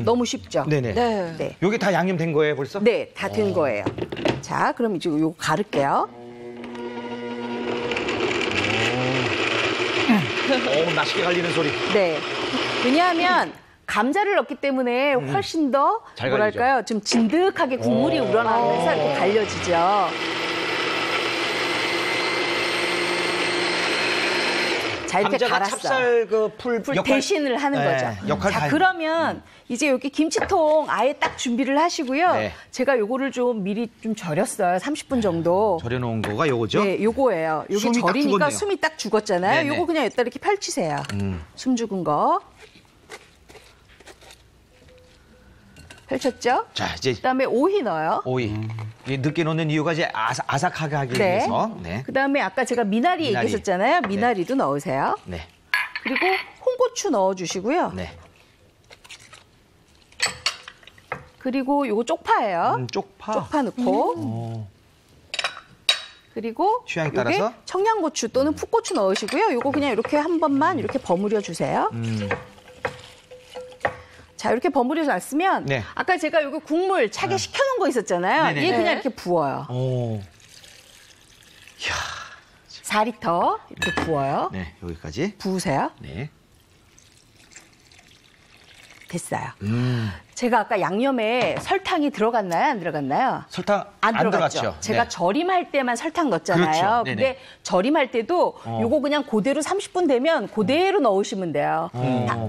Speaker 11: 너무 쉽죠?
Speaker 5: 네네.
Speaker 11: 네.
Speaker 5: 요게 다 양념된 거예요, 벌써?
Speaker 11: 네, 다 된 거예요. 자, 그럼 이제 요거 가를게요.
Speaker 5: 맛있게 갈리는 소리.
Speaker 11: 네. 왜냐하면 감자를 넣기 때문에 훨씬 더
Speaker 5: 잘
Speaker 11: 뭐랄까요? 좀 진득하게 국물이 우러나면서 이렇게 갈려지죠. 자, 이렇게
Speaker 5: 감자가
Speaker 11: 갈았어.
Speaker 5: 찹쌀 그 풀
Speaker 11: 대신을 하는
Speaker 5: 네,
Speaker 11: 거죠.
Speaker 5: 역할
Speaker 11: 자,
Speaker 5: 다
Speaker 11: 그러면 이제 여기 김치통 아예 딱 준비를 하시고요.
Speaker 5: 네.
Speaker 11: 제가 요거를 좀 미리 좀 절였어요. 30분 정도.
Speaker 5: 절여놓은 거가 요거죠?
Speaker 11: 네, 요거예요. 요게
Speaker 5: 숨이 딱
Speaker 11: 절이니까
Speaker 5: 죽었네요.
Speaker 11: 숨이 딱 죽었잖아요.
Speaker 5: 네네.
Speaker 11: 요거 그냥 여기다 이렇게 펼치세요. 숨 죽은 거. 펼쳤죠?
Speaker 5: 자, 이제
Speaker 11: 그다음에 오이 넣어요.
Speaker 5: 오이. 이게 늦게 넣는 이유가 이제 아삭하게 하기
Speaker 11: 네.
Speaker 5: 위해서. 네.
Speaker 11: 그다음에 아까 제가 미나리 얘기했었잖아요. 미나리도 넣으세요.
Speaker 5: 네.
Speaker 11: 그리고 홍고추 넣어주시고요.
Speaker 5: 네.
Speaker 11: 그리고 요거 쪽파예요.
Speaker 5: 쪽파.
Speaker 11: 쪽파 넣고. 그리고
Speaker 5: 취향에
Speaker 11: 요게
Speaker 5: 따라서?
Speaker 11: 청양고추 또는 풋고추 넣으시고요. 요거 그냥 이렇게 한 번만 이렇게 버무려 주세요. 자, 이렇게 버무려 놨으면
Speaker 5: 네.
Speaker 11: 아까 제가 여기 국물 차게 식혀놓은 거 있었잖아요.
Speaker 5: 네네.
Speaker 11: 얘 그냥 이렇게 부어요.
Speaker 5: 오.
Speaker 11: 4리터 이렇게 부어요.
Speaker 5: 네, 여기까지.
Speaker 11: 부으세요.
Speaker 5: 네.
Speaker 11: 됐어요. 제가 아까 양념에 설탕이 들어갔나요? 안 들어갔나요?
Speaker 5: 설탕
Speaker 11: 안
Speaker 5: 들어갔죠.
Speaker 11: 들어갔죠. 제가
Speaker 5: 네.
Speaker 11: 절임할 때만 설탕 넣었잖아요.
Speaker 5: 그렇죠. 네네.
Speaker 11: 근데 절임할 때도 요거 그냥 그대로 30분 되면 그대로 넣으시면 돼요.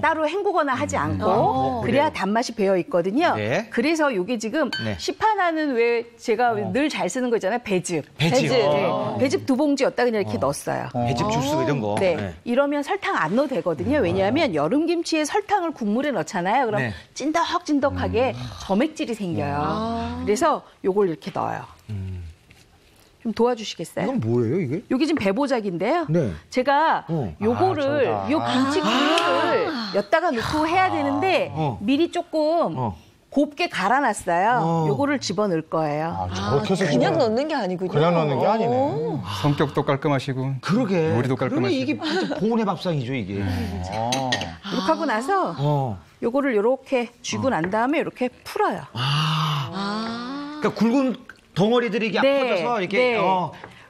Speaker 11: 따로 헹구거나 하지 않고 그래야 단맛이 배어 있거든요.
Speaker 5: 네.
Speaker 11: 그래서 요게 지금
Speaker 5: 네.
Speaker 11: 시판하는 왜 제가 늘 잘 쓰는 거 있잖아요. 배즙.
Speaker 5: 배즙.
Speaker 11: 네. 배즙 2봉지 였다 그냥 이렇게 넣었어요.
Speaker 5: 배즙 주스 이런 거.
Speaker 11: 네. 이러면 설탕 안 넣어도 되거든요. 왜냐하면 여름 김치에 설탕을 국물에 넣잖아요. 그럼
Speaker 5: 네.
Speaker 11: 찐덕찐덕하게 점액질이 생겨요. 그래서 요걸 이렇게 넣어요. 좀 도와주시겠어요?
Speaker 5: 이건 뭐예요, 이게?
Speaker 11: 여기 지금 배보작인데요.
Speaker 5: 네.
Speaker 11: 제가 요거를
Speaker 1: 저다.
Speaker 11: 요 김치 국물을 엿다가 넣고 해야 되는데 미리 조금 곱게 갈아놨어요. 요거를 집어넣을 거예요.
Speaker 1: 저렇게 해서
Speaker 2: 그냥 넣는 게 아니군요.
Speaker 1: 그냥 넣는 게 아니네.
Speaker 7: 성격도 깔끔하시고.
Speaker 5: 그러게.
Speaker 7: 머리도 깔끔하시고.
Speaker 5: 그러면 이게 보온의 밥상이죠, 이게.
Speaker 11: 이렇게 하고 나서 요거를 요렇게 쥐고 난 다음에 이렇게 풀어요.
Speaker 5: 그러니까 굵은 덩어리들이 이게 퍼져서 이렇게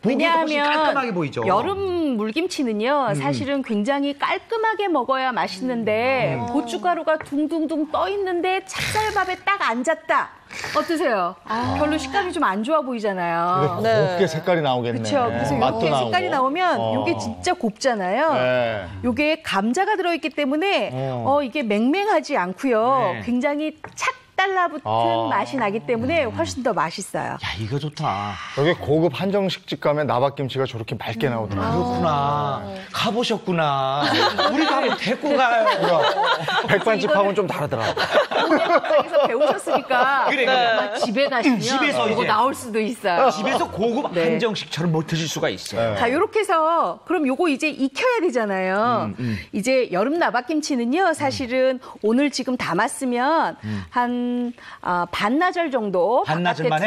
Speaker 5: 보기에도 훨씬 깔끔하게 보이죠.
Speaker 11: 여름 물김치는요, 사실은 굉장히 깔끔하게 먹어야 맛있는데 고춧가루가 둥둥둥 떠 있는데 찹쌀밥에 딱 앉았다. 어떠세요? 별로 식감이 좀 안 좋아 보이잖아요.
Speaker 1: 곱게 색깔이 나오겠네.
Speaker 11: 그렇죠. 그래서
Speaker 1: 맛도
Speaker 11: 이렇게
Speaker 1: 나오고.
Speaker 11: 색깔이 나오면 이게 진짜 곱잖아요.
Speaker 1: 네.
Speaker 11: 이게 감자가 들어있기 때문에 이게 맹맹하지 않고요.
Speaker 5: 네.
Speaker 11: 굉장히 착 달라붙은 맛이 나기 때문에 훨씬 더 맛있어요.
Speaker 5: 야, 이거 좋다.
Speaker 1: 여기 고급 한정식집 가면 나박김치가 저렇게 맑게 나오더라고요.
Speaker 5: 그렇구나. 가보셨구나. 우리도 한번 데리고 가요.
Speaker 1: 백반집하고는 좀 다르더라고요.
Speaker 11: 여기서 배우셨으니까
Speaker 5: 그래.
Speaker 11: 아마 집에 가시면
Speaker 5: 집에서
Speaker 11: 이거
Speaker 5: 이제.
Speaker 11: 나올 수도 있어요.
Speaker 5: 집에서 고급 한정식처럼 못 드실 수가 있어요.
Speaker 11: 자, 요렇게 해서 그럼 요거 이제 익혀야 되잖아요. 이제 여름 나박김치는요, 사실은 오늘 지금 담았으면 한 반나절 정도
Speaker 5: 반나절만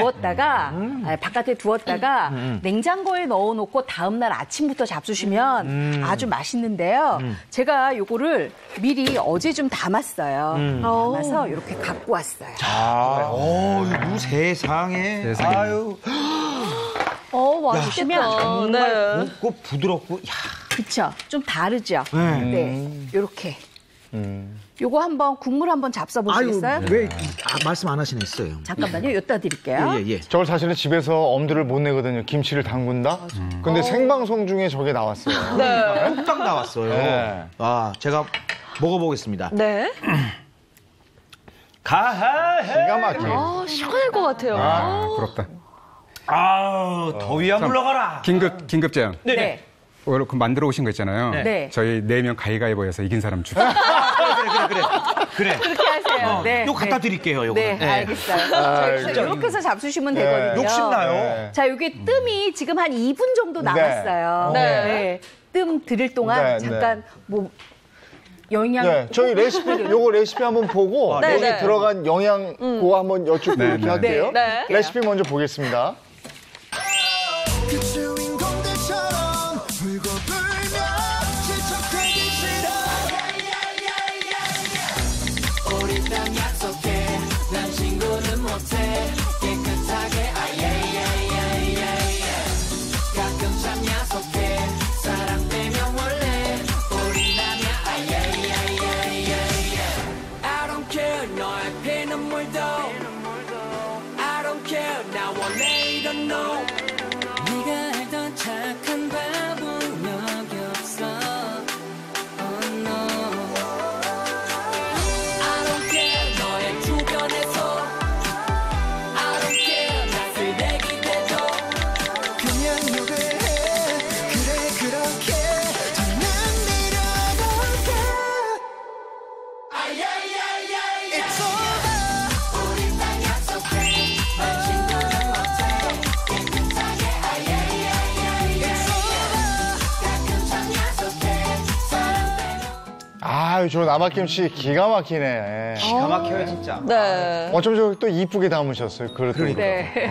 Speaker 11: 바깥에 두었다가 냉장고에 넣어놓고 다음날 아침부터 잡수시면 아주 맛있는데요. 제가 요거를 미리 어제 좀 담았어요. 담아서 이렇게 갖고 왔어요.
Speaker 5: 어유 세상에.
Speaker 7: 세상에.
Speaker 2: 맛있겠다.
Speaker 5: 정말 곱고 부드럽고. 야.
Speaker 11: 그쵸? 좀 다르죠? 네. 요렇게. 요거 한번 국물 한번 잡숴보시겠어요?
Speaker 5: 왜 말씀 안 하시겠어요?
Speaker 11: 잠깐만요. 여기다 드릴게요.
Speaker 5: 예.
Speaker 1: 저걸 사실은 집에서 엄두를 못 내거든요. 김치를 담근다? 근데 생방송 중에 저게 나왔어요.
Speaker 5: 뚝딱 나왔어요.
Speaker 1: 네.
Speaker 5: 제가 먹어보겠습니다.
Speaker 2: 네.
Speaker 1: 기가 막히게.
Speaker 2: 시원할 것 같아요.
Speaker 7: 부럽다.
Speaker 5: 더위야 물러가라.
Speaker 7: 긴급 제안.
Speaker 11: 네.
Speaker 7: 오늘 그 만들어 오신 거 있잖아요.
Speaker 11: 네.
Speaker 7: 저희 4명 가위가위보여서 이긴 사람 주세요.
Speaker 5: 그래.
Speaker 11: 그렇게 하세요. 네.
Speaker 5: 이거 갖다 드릴게요, 요거.
Speaker 11: 네, 알겠어요. 자, 이렇게 해서 잡수시면 되거든요.
Speaker 5: 욕심나요.
Speaker 11: 자, 요게 뜸이 지금 한 2분 정도 남았어요.
Speaker 2: 네.
Speaker 11: 뜸 들일 동안
Speaker 1: 네,
Speaker 11: 잠깐 영양.
Speaker 1: 네, 저희 요거 레시피 한번 보고
Speaker 2: 네,
Speaker 1: 여기
Speaker 2: 네.
Speaker 1: 들어간 영양 그거 한번 여쭙고
Speaker 7: 네,
Speaker 1: 이렇게
Speaker 7: 네.
Speaker 1: 할게요.
Speaker 2: 네.
Speaker 1: 레시피 먼저 보겠습니다.
Speaker 12: 그 주인공들처럼 울고 불며 실족되기 싫어 우리 딱 약속해 난 친구는 못해 깨끗하게 가끔 참 야속해 사랑 빼면 원래 우리라면 I don't care 너의 피눈물도 I don't care 나 원래 이런 no 네가 알던 착한 바보는 여기 없어 Oh no I don't care 너의 주변에서 I don't care 나 쓰레기 돼도 그냥 욕을 해 그래 그렇게 저는 밀어볼게 It's over 우리 딱 약속해 난 친구는 못해 깨끗하게
Speaker 1: 저 나박김치 기가 막히네.
Speaker 5: 기가 막혀요, 진짜.
Speaker 2: 네.
Speaker 1: 어쩜 저렇게 또 이쁘게 담으셨어요. 그렇더니.
Speaker 11: 네.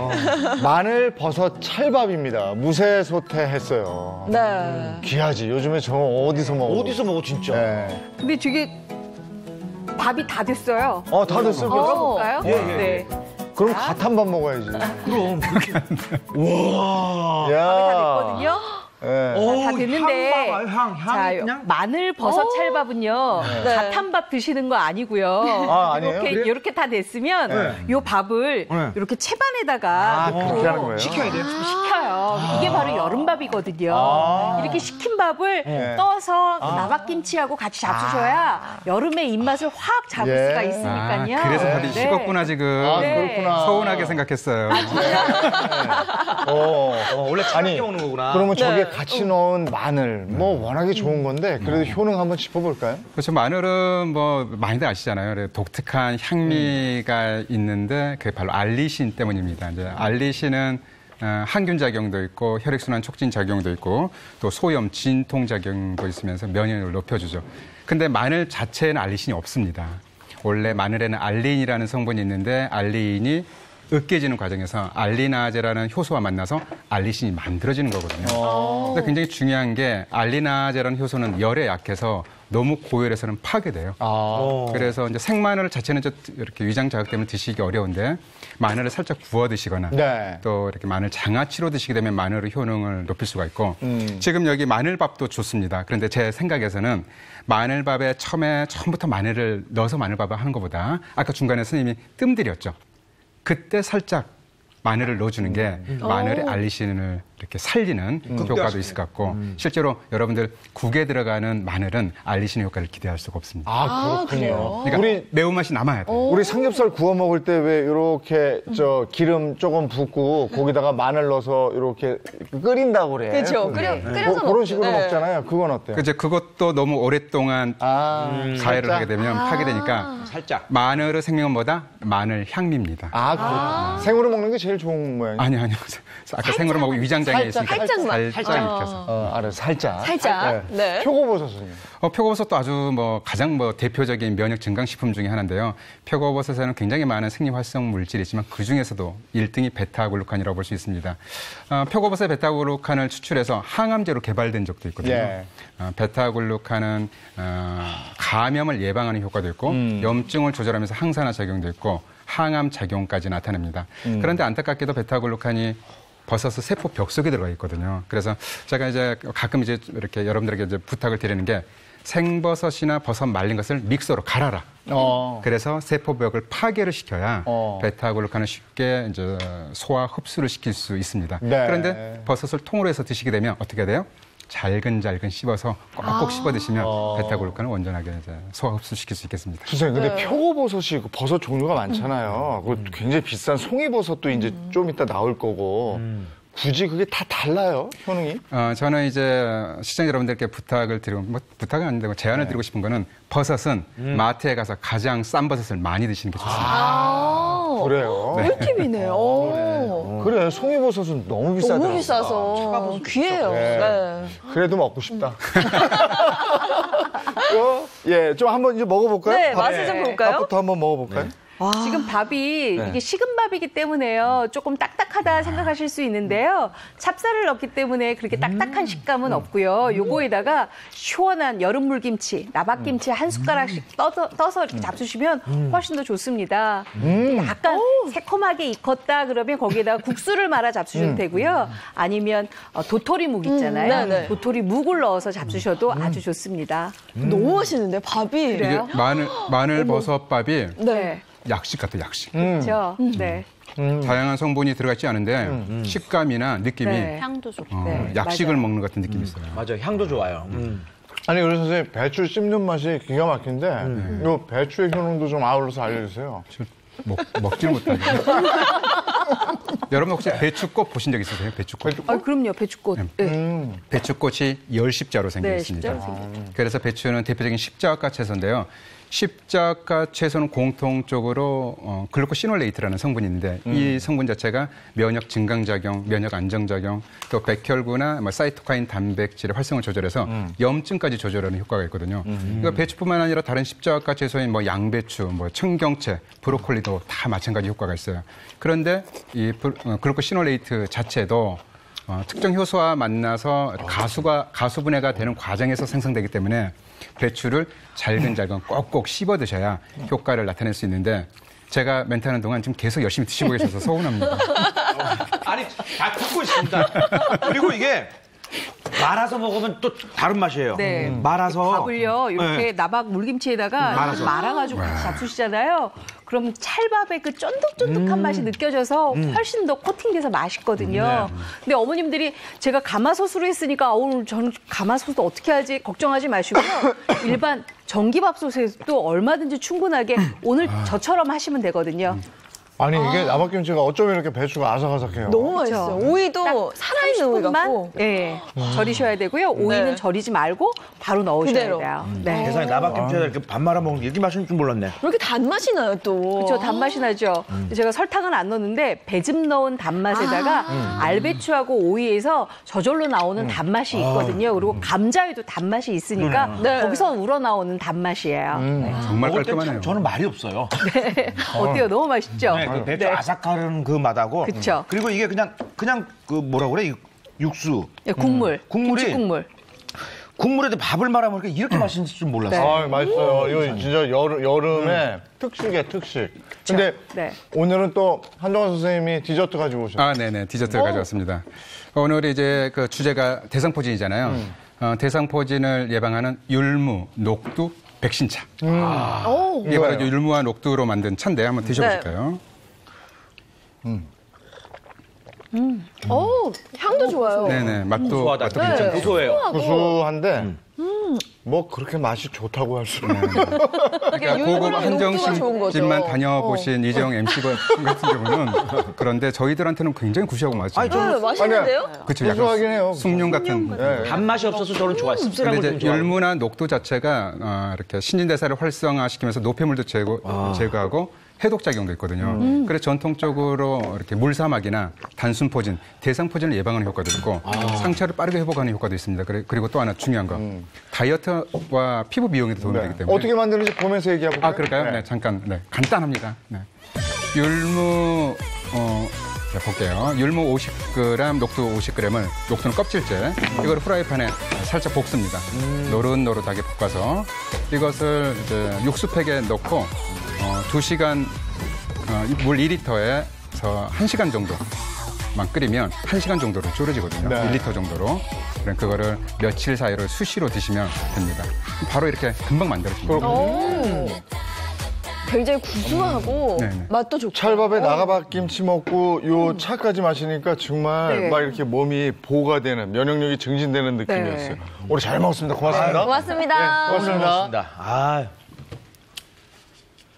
Speaker 1: 마늘, 버섯, 찰밥입니다. 무쇠소태했어요.
Speaker 2: 네.
Speaker 1: 귀하지. 요즘에 저 어디서 먹어?
Speaker 5: 어디서 먹어, 진짜.
Speaker 1: 네.
Speaker 11: 근데 저게 밥이 다 됐어요.
Speaker 1: 다 됐어요.
Speaker 11: 먹어볼까요? 네.
Speaker 1: 그럼 갓 한 밥 먹어야지.
Speaker 5: 그럼 그렇게. 와.
Speaker 1: 야.
Speaker 11: 밥이 다 됐거든요.
Speaker 1: 네.
Speaker 11: 다 됐는데
Speaker 5: 향
Speaker 11: 자,
Speaker 5: 그냥.
Speaker 11: 마늘 버섯 찰밥은요
Speaker 2: 네.
Speaker 11: 갓한밥 드시는 거 아니고요.
Speaker 1: 아니에요? 그래요?
Speaker 11: 이렇게 다 됐으면
Speaker 1: 네.
Speaker 11: 요 밥을
Speaker 5: 네.
Speaker 11: 이렇게 채반에다가
Speaker 1: 그렇게 하는 거예요?
Speaker 5: 식혀야 돼요.
Speaker 11: 식혀요. 이게 바로 여름밥이거든요. 이렇게 식힌 밥을
Speaker 1: 네.
Speaker 11: 떠서 나박김치하고 같이 잡수셔야 여름의 입맛을 확 잡을
Speaker 1: 예.
Speaker 11: 수가 있으니까요.
Speaker 7: 그래서 밥이
Speaker 11: 네.
Speaker 7: 식었구나 지금.
Speaker 11: 네.
Speaker 1: 그렇구나.
Speaker 7: 서운하게 생각했어요.
Speaker 5: 원래 차갑게 먹는 거구나.
Speaker 1: 그러면 저게 같이 넣은 마늘, 워낙에 좋은 건데, 그래도 효능 한번 짚어볼까요?
Speaker 7: 그렇죠. 마늘은 많이들 아시잖아요. 그래서 독특한 향미가 있는데 그게 바로 알리신 때문입니다. 이제 알리신은 항균 작용도 있고 혈액순환 촉진 작용도 있고 또 소염, 진통 작용도 있으면서 면역력을 높여주죠. 근데 마늘 자체에는 알리신이 없습니다. 원래 마늘에는 알린이라는 성분이 있는데 알린이 으깨지는 과정에서 알리나제라는 효소와 만나서 알리신이 만들어지는 거거든요. 근데 굉장히 중요한 게 알리나제라는 효소는 열에 약해서 너무 고열에서는 파괴돼요. 그래서 이제 생마늘 자체는 이렇게 위장 자극 때문에 드시기 어려운데 마늘을 살짝 구워 드시거나
Speaker 1: 네.
Speaker 7: 또 이렇게 마늘 장아찌로 드시게 되면 마늘의 효능을 높일 수가 있고 지금 여기 마늘밥도 좋습니다. 그런데 제 생각에서는 마늘밥에 처음부터 마늘을 넣어서 마늘밥을 하는 것보다 아까 중간에 선생님이 뜸들였죠. 그때 살짝 마늘을 넣어주는 게 마늘의 알리신을 이렇게 살리는 효과도 있을 것 같고 실제로 여러분들 국에 들어가는 마늘은 알리신 효과를 기대할 수가 없습니다.
Speaker 1: 아, 그렇군요.
Speaker 7: 그러니까 우리 매운맛이 남아야 돼요.
Speaker 1: 우리 삼겹살 구워 먹을 때 왜 이렇게 기름 조금 붓고 거기다가 마늘 넣어서 이렇게 끓인다고 그래.
Speaker 2: 그렇죠. 끓여서
Speaker 1: 그런 식으로
Speaker 2: 네.
Speaker 1: 먹잖아요. 그건 어때요?
Speaker 7: 이제 그것도 너무 오랫동안 가열을
Speaker 1: 살짝?
Speaker 7: 하게 되면 파괴되니까
Speaker 5: 살짝.
Speaker 7: 마늘의 생명보다 마늘 향미입니다.
Speaker 1: 그렇구나. 생으로 먹는 게 제일 좋은 모양이에요.
Speaker 7: 아니요. 아까 생으로 먹고 위장장애 있으니까
Speaker 2: 살짝만.
Speaker 7: 살짝 익혀서.
Speaker 1: 알아서 살짝.
Speaker 2: 살짝. 네.
Speaker 1: 표고버섯은요?
Speaker 7: 표고버섯도 아주 가장 대표적인 면역 증강식품 중에 하나인데요. 표고버섯에는 굉장히 많은 생리 활성 물질이 있지만 그 중에서도 1등이 베타글루칸이라고 볼 수 있습니다. 표고버섯의 베타글루칸을 추출해서 항암제로 개발된 적도 있거든요.
Speaker 1: 예.
Speaker 7: 베타글루칸은 감염을 예방하는 효과도 있고 염증을 조절하면서 항산화 작용도 있고 항암 작용까지 나타냅니다. 그런데 안타깝게도 베타글루칸이 버섯의 세포 벽 속에 들어가 있거든요. 그래서 제가 이제 가끔 이렇게 여러분들에게 이제 부탁을 드리는 게 생버섯이나 버섯 말린 것을 믹서로 갈아라. 그래서 세포벽을 파괴를 시켜야 베타글루칸을 쉽게 이제 소화 흡수를 시킬 수 있습니다.
Speaker 1: 네.
Speaker 7: 그런데 버섯을 통으로 해서 드시게 되면 어떻게 돼요? 잘근잘근 씹어서 꼭꼭 씹어 드시면 베타글루칸을 온전하게 이제 소화 흡수시킬 수 있겠습니다.
Speaker 1: 선생님, 근데 표고버섯이 버섯 종류가 많잖아요. 그리고 굉장히 비싼 송이버섯도 이제 좀 이따 나올 거고. 굳이 그게 다 달라요, 효능이?
Speaker 7: 저는 이제 시청자 여러분들께 부탁을 드리고, 부탁은 아닌데 제안을 드리고 싶은 거는 버섯은 마트에 가서 가장 싼 버섯을 많이 드시는 게 좋습니다.
Speaker 1: 그래요?
Speaker 2: 꿀팁이네요.
Speaker 1: 그래, 송이버섯은 너무 비싸더라고요.
Speaker 2: 너무 비싸서 귀해요.
Speaker 1: 네. 그래도 먹고 싶다. 좀 한번 이제 먹어볼까요?
Speaker 2: 네, 맛을 좀 볼까요?
Speaker 1: 밥부터 한번 먹어볼까요?
Speaker 11: 지금 밥이 이게 식은 밥이기 때문에요. 조금 딱딱하다 생각하실 수 있는데요. 찹쌀을 넣기 때문에 그렇게 딱딱한 식감은 없고요. 요거에다가 시원한 여름 물김치, 나박김치 한 숟가락씩 떠서 이렇게 잡수시면 훨씬 더 좋습니다. 약간 새콤하게 익었다 그러면 거기에다가 국수를 말아 잡수셔도 되고요. 아니면 도토리묵 있잖아요.
Speaker 2: 네네.
Speaker 11: 도토리묵을 넣어서 잡수셔도 아주 좋습니다.
Speaker 2: 너무 맛있는데 밥이.
Speaker 7: 이게 마늘 버섯밥이
Speaker 2: 네.
Speaker 7: 약식 같아요, 약식.
Speaker 11: 그렇죠. 네.
Speaker 7: 다양한 성분이 들어가 있지 않은데 식감이나 느낌이
Speaker 11: 네.
Speaker 6: 향도 좋고.
Speaker 11: 네,
Speaker 7: 약식을 먹는 것 같은 느낌이 있어요.
Speaker 5: 맞아요. 향도 좋아요.
Speaker 1: 아니, 우리 선생님, 배추 씹는 맛이 기가 막힌데, 이 배추의 효능도 좀 아울러서 알려주세요.
Speaker 7: 먹질 못하네. 여러분 혹시 배추꽃 보신 적 있으세요? 배추꽃?
Speaker 11: 그럼요. 배추꽃. 네.
Speaker 7: 배추꽃이 10십자로 생겨
Speaker 11: 네,
Speaker 7: 있습니다.
Speaker 11: 십자로 생겨 있죠.
Speaker 7: 그래서 배추는 대표적인 십자가 채소인데요. 십자가 채소는 공통적으로 글루코시놀레이트라는 성분이 있는데 이 성분 자체가 면역 증강작용, 면역 안정작용, 또 백혈구나 사이토카인 단백질의 활성을 조절해서 염증까지 조절하는 효과가 있거든요. 그러니까 배추뿐만 아니라 다른 십자가 채소인 양배추, 청경채, 브로콜리도 다 마찬가지 효과가 있어요. 그런데 이 글루코시놀레이트 자체도 특정 효소와 만나서 가수분해가 되는 과정에서 생성되기 때문에 배추를 잘근잘근 꼭꼭 씹어 드셔야 효과를 나타낼 수 있는데 제가 멘트하는 동안 지금 계속 열심히 드시고 계셔서 서운합니다.
Speaker 5: 아니, 다 듣고 있습니다. 그리고 이게 말아서 먹으면 또 다른 맛이에요.
Speaker 11: 네.
Speaker 5: 말아서.
Speaker 11: 밥을요, 이렇게 나박 물김치에다가
Speaker 5: 말아서.
Speaker 11: 말아가지고 같이 잡수시잖아요. 그럼 찰밥의 그 쫀득쫀득한 맛이 느껴져서 훨씬 더 코팅돼서 맛있거든요. 근데 어머님들이 제가 가마솥으로 했으니까 오늘 저는 가마솥도 어떻게 하지 걱정하지 마시고요. 일반 전기밥솥에도 얼마든지 충분하게 오늘 저처럼 하시면 되거든요.
Speaker 1: 아니 이게 나박김치가 어쩌면 이렇게 배추가 아삭아삭해요.
Speaker 2: 너무 맛있어요. 오이도 살아있는 오이 같고.
Speaker 11: 예, 절이셔야 되고요. 오이는 절이지 말고 바로 넣으셔야
Speaker 2: 그대로.
Speaker 11: 돼요. 네.
Speaker 5: 세상에 나박김치에다 이렇게 밥 말아 먹는 게 이렇게 맛있는 줄 몰랐네.
Speaker 2: 왜 이렇게 단맛이 나요 또?
Speaker 11: 그렇죠. 단맛이 나죠. 제가 설탕은 안 넣었는데 배즙 넣은 단맛에다가 알배추하고 오이에서 저절로 나오는 단맛이 있거든요. 그리고 감자에도 단맛이 있으니까
Speaker 2: 네.
Speaker 11: 거기서 우러나오는 단맛이에요. 네.
Speaker 7: 정말
Speaker 5: 먹을 때
Speaker 7: 깔끔하네요.
Speaker 5: 참 저는 말이 없어요.
Speaker 11: 어때요? 너무 맛있죠?
Speaker 5: 네, 그 배추
Speaker 11: 네.
Speaker 5: 아삭하는 그 맛하고.
Speaker 11: 그쵸.
Speaker 5: 그리고 이게 그냥 그 뭐라고 그래? 육수.
Speaker 11: 예, 국물.
Speaker 5: 국물이
Speaker 11: 김치국물.
Speaker 5: 국물에도 밥을 말아 먹으니까 이렇게 맛있는 줄 몰랐어요.
Speaker 1: 아, 맛있어요. 이거 진짜 여름에 특식이에요, 특식. 근데
Speaker 11: 네.
Speaker 1: 오늘은 또 한동환 선생님이 디저트 가지고 오셨어요.
Speaker 7: 아, 네네. 디저트를 가져왔습니다. 오늘 이제 그 주제가 대상포진이잖아요. 대상포진을 예방하는 율무, 녹두, 백신차. 이게 바로 이제 율무와 녹두로 만든 차인데 한번 드셔보실까요?
Speaker 2: 향도 좋아요.
Speaker 7: 네네. 맛도
Speaker 5: 고소하다.
Speaker 7: 괜찮고.
Speaker 5: 진짜 고소해요.
Speaker 1: 구수한데 뭐 그렇게 맛이 좋다고 할 수는.
Speaker 7: 그러니까 고급 한정식
Speaker 2: 좋은 거죠.
Speaker 7: 집만 다녀보신 이재용 MC 같은 경우는 그런데 저희들한테는 굉장히 구수하고 맛있어요.
Speaker 2: 네, 맛있는데요?
Speaker 7: 그렇죠.
Speaker 1: 구수하긴 해요.
Speaker 7: 숭늉 같은.
Speaker 1: 네.
Speaker 5: 단맛이 없어서 저는 좋아해요.
Speaker 7: 근데
Speaker 5: 씁쓸한 걸좀
Speaker 7: 이제
Speaker 5: 좋아해요.
Speaker 7: 율무나 녹두 자체가 이렇게 신진대사를 활성화시키면서 노폐물도 제거하고 해독 작용도 있거든요. 그래서 전통적으로 이렇게 물사막이나 단순포진, 대상포진을 예방하는 효과도 있고 상처를 빠르게 회복하는 효과도 있습니다. 그리고 또 하나 중요한 거 다이어트와 피부 미용에도 도움이 되기 때문에
Speaker 1: 어떻게 만드는지 보면서 얘기하고.
Speaker 7: 아 그럴까요? 네, 잠깐 간단합니다. 네. 율무 자, 볼게요. 율무 50g, 녹두 50g을 녹두는 껍질째 이걸 프라이팬에 살짝 볶습니다. 노릇노릇하게 볶아서 이것을 이제 육수팩에 넣고 2시간 물 2리터에서 1시간 정도만 끓이면 1시간 정도로 졸여지거든요.
Speaker 1: 네.
Speaker 7: 1리터 정도로. 그럼 그거를 며칠 사이로 수시로 드시면 됩니다. 바로 이렇게 금방 만들어집니다.
Speaker 2: 굉장히 구수하고
Speaker 7: 네네.
Speaker 2: 맛도 좋고.
Speaker 1: 찰밥에 나가박김치 먹고 요 차까지 마시니까 정말
Speaker 11: 네.
Speaker 1: 막 이렇게 몸이 보호가 되는, 면역력이 증진되는 느낌이었어요.
Speaker 11: 네.
Speaker 1: 오늘 잘 먹었습니다. 고맙습니다.
Speaker 2: 고맙습니다.
Speaker 1: 네, 고맙습니다.
Speaker 5: 고맙습니다. 아,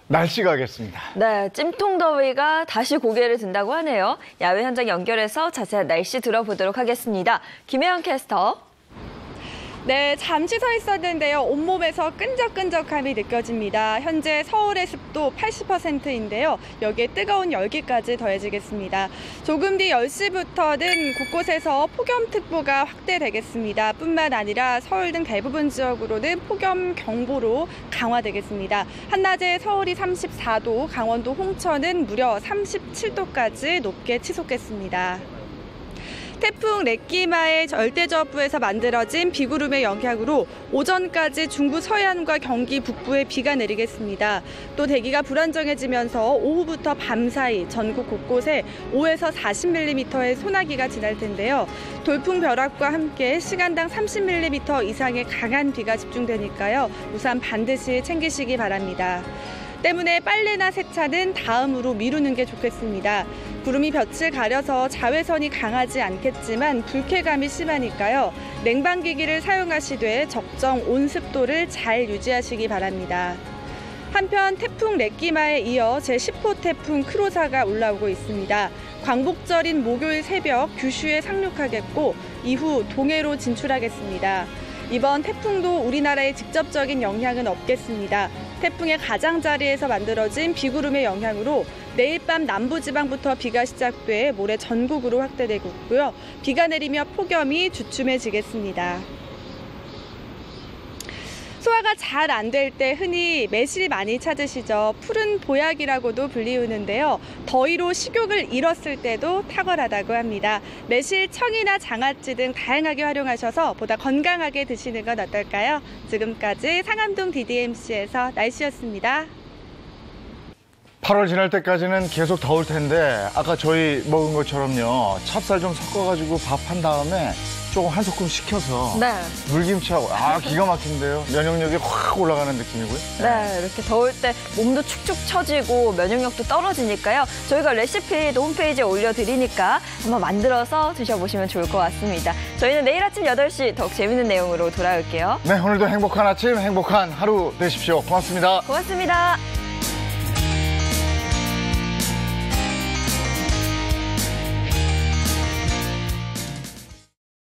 Speaker 1: 날씨 가겠습니다.
Speaker 2: 네, 찜통더위가 다시 고개를 든다고 하네요. 야외 현장 연결해서 자세한 날씨 들어보도록 하겠습니다. 김혜영 캐스터.
Speaker 13: 네, 잠시 서 있었는데요. 온몸에서 끈적끈적함이 느껴집니다. 현재 서울의 습도 80%인데요. 여기에 뜨거운 열기까지 더해지겠습니다. 조금 뒤 10시부터는 곳곳에서 폭염특보가 확대되겠습니다. 뿐만 아니라 서울 등 대부분 지역으로는 폭염경보로 강화되겠습니다. 한낮에 서울이 34도, 강원도 홍천은 무려 37도까지 높게 치솟겠습니다. 태풍 렛기마의 열대저압부에서 만들어진 비구름의 영향으로 오전까지 중부 서해안과 경기 북부에 비가 내리겠습니다. 또 대기가 불안정해지면서 오후부터 밤 사이 전국 곳곳에 5에서 40mm의 소나기가 지날 텐데요. 돌풍 벼락과 함께 시간당 30mm 이상의 강한 비가 집중되니까요. 우산 반드시 챙기시기 바랍니다. 때문에 빨래나 세차는 다음으로 미루는 게 좋겠습니다. 구름이 볕을 가려서 자외선이 강하지 않겠지만 불쾌감이 심하니까요. 냉방기기를 사용하시되 적정 온습도를 잘 유지하시기 바랍니다. 한편 태풍 렛기마에 이어 제10호 태풍 크로사가 올라오고 있습니다. 광복절인 목요일 새벽 규슈에 상륙하겠고 이후 동해로 진출하겠습니다. 이번 태풍도 우리나라에 직접적인 영향은 없겠습니다. 태풍의 가장자리에서 만들어진 비구름의 영향으로 내일 밤 남부지방부터 비가 시작돼 모레 전국으로 확대되고 있고요. 비가 내리며 폭염이 주춤해지겠습니다. 소화가 잘 안 될 때 흔히 매실 많이 찾으시죠. 푸른 보약이라고도 불리우는데요. 더위로 식욕을 잃었을 때도 탁월하다고 합니다. 매실, 청이나 장아찌 등 다양하게 활용하셔서 보다 건강하게 드시는 건 어떨까요? 지금까지 상암동 DDMC에서 날씨였습니다.
Speaker 1: 8월 지날 때까지는 계속 더울 텐데 아까 저희 먹은 것처럼요. 찹쌀 좀 섞어가지고 밥 한 다음에 조금 한 소끔 식혀서
Speaker 2: 네.
Speaker 1: 물김치하고 기가 막힌데요. 면역력이 확 올라가는 느낌이고요.
Speaker 2: 네, 이렇게 더울 때 몸도 축축 처지고 면역력도 떨어지니까요. 저희가 레시피도 홈페이지에 올려드리니까 한번 만들어서 드셔보시면 좋을 것 같습니다. 저희는 내일 아침 8시 더욱 재밌는 내용으로 돌아올게요.
Speaker 1: 네, 오늘도 행복한 아침, 행복한 하루 되십시오. 고맙습니다.
Speaker 2: 고맙습니다.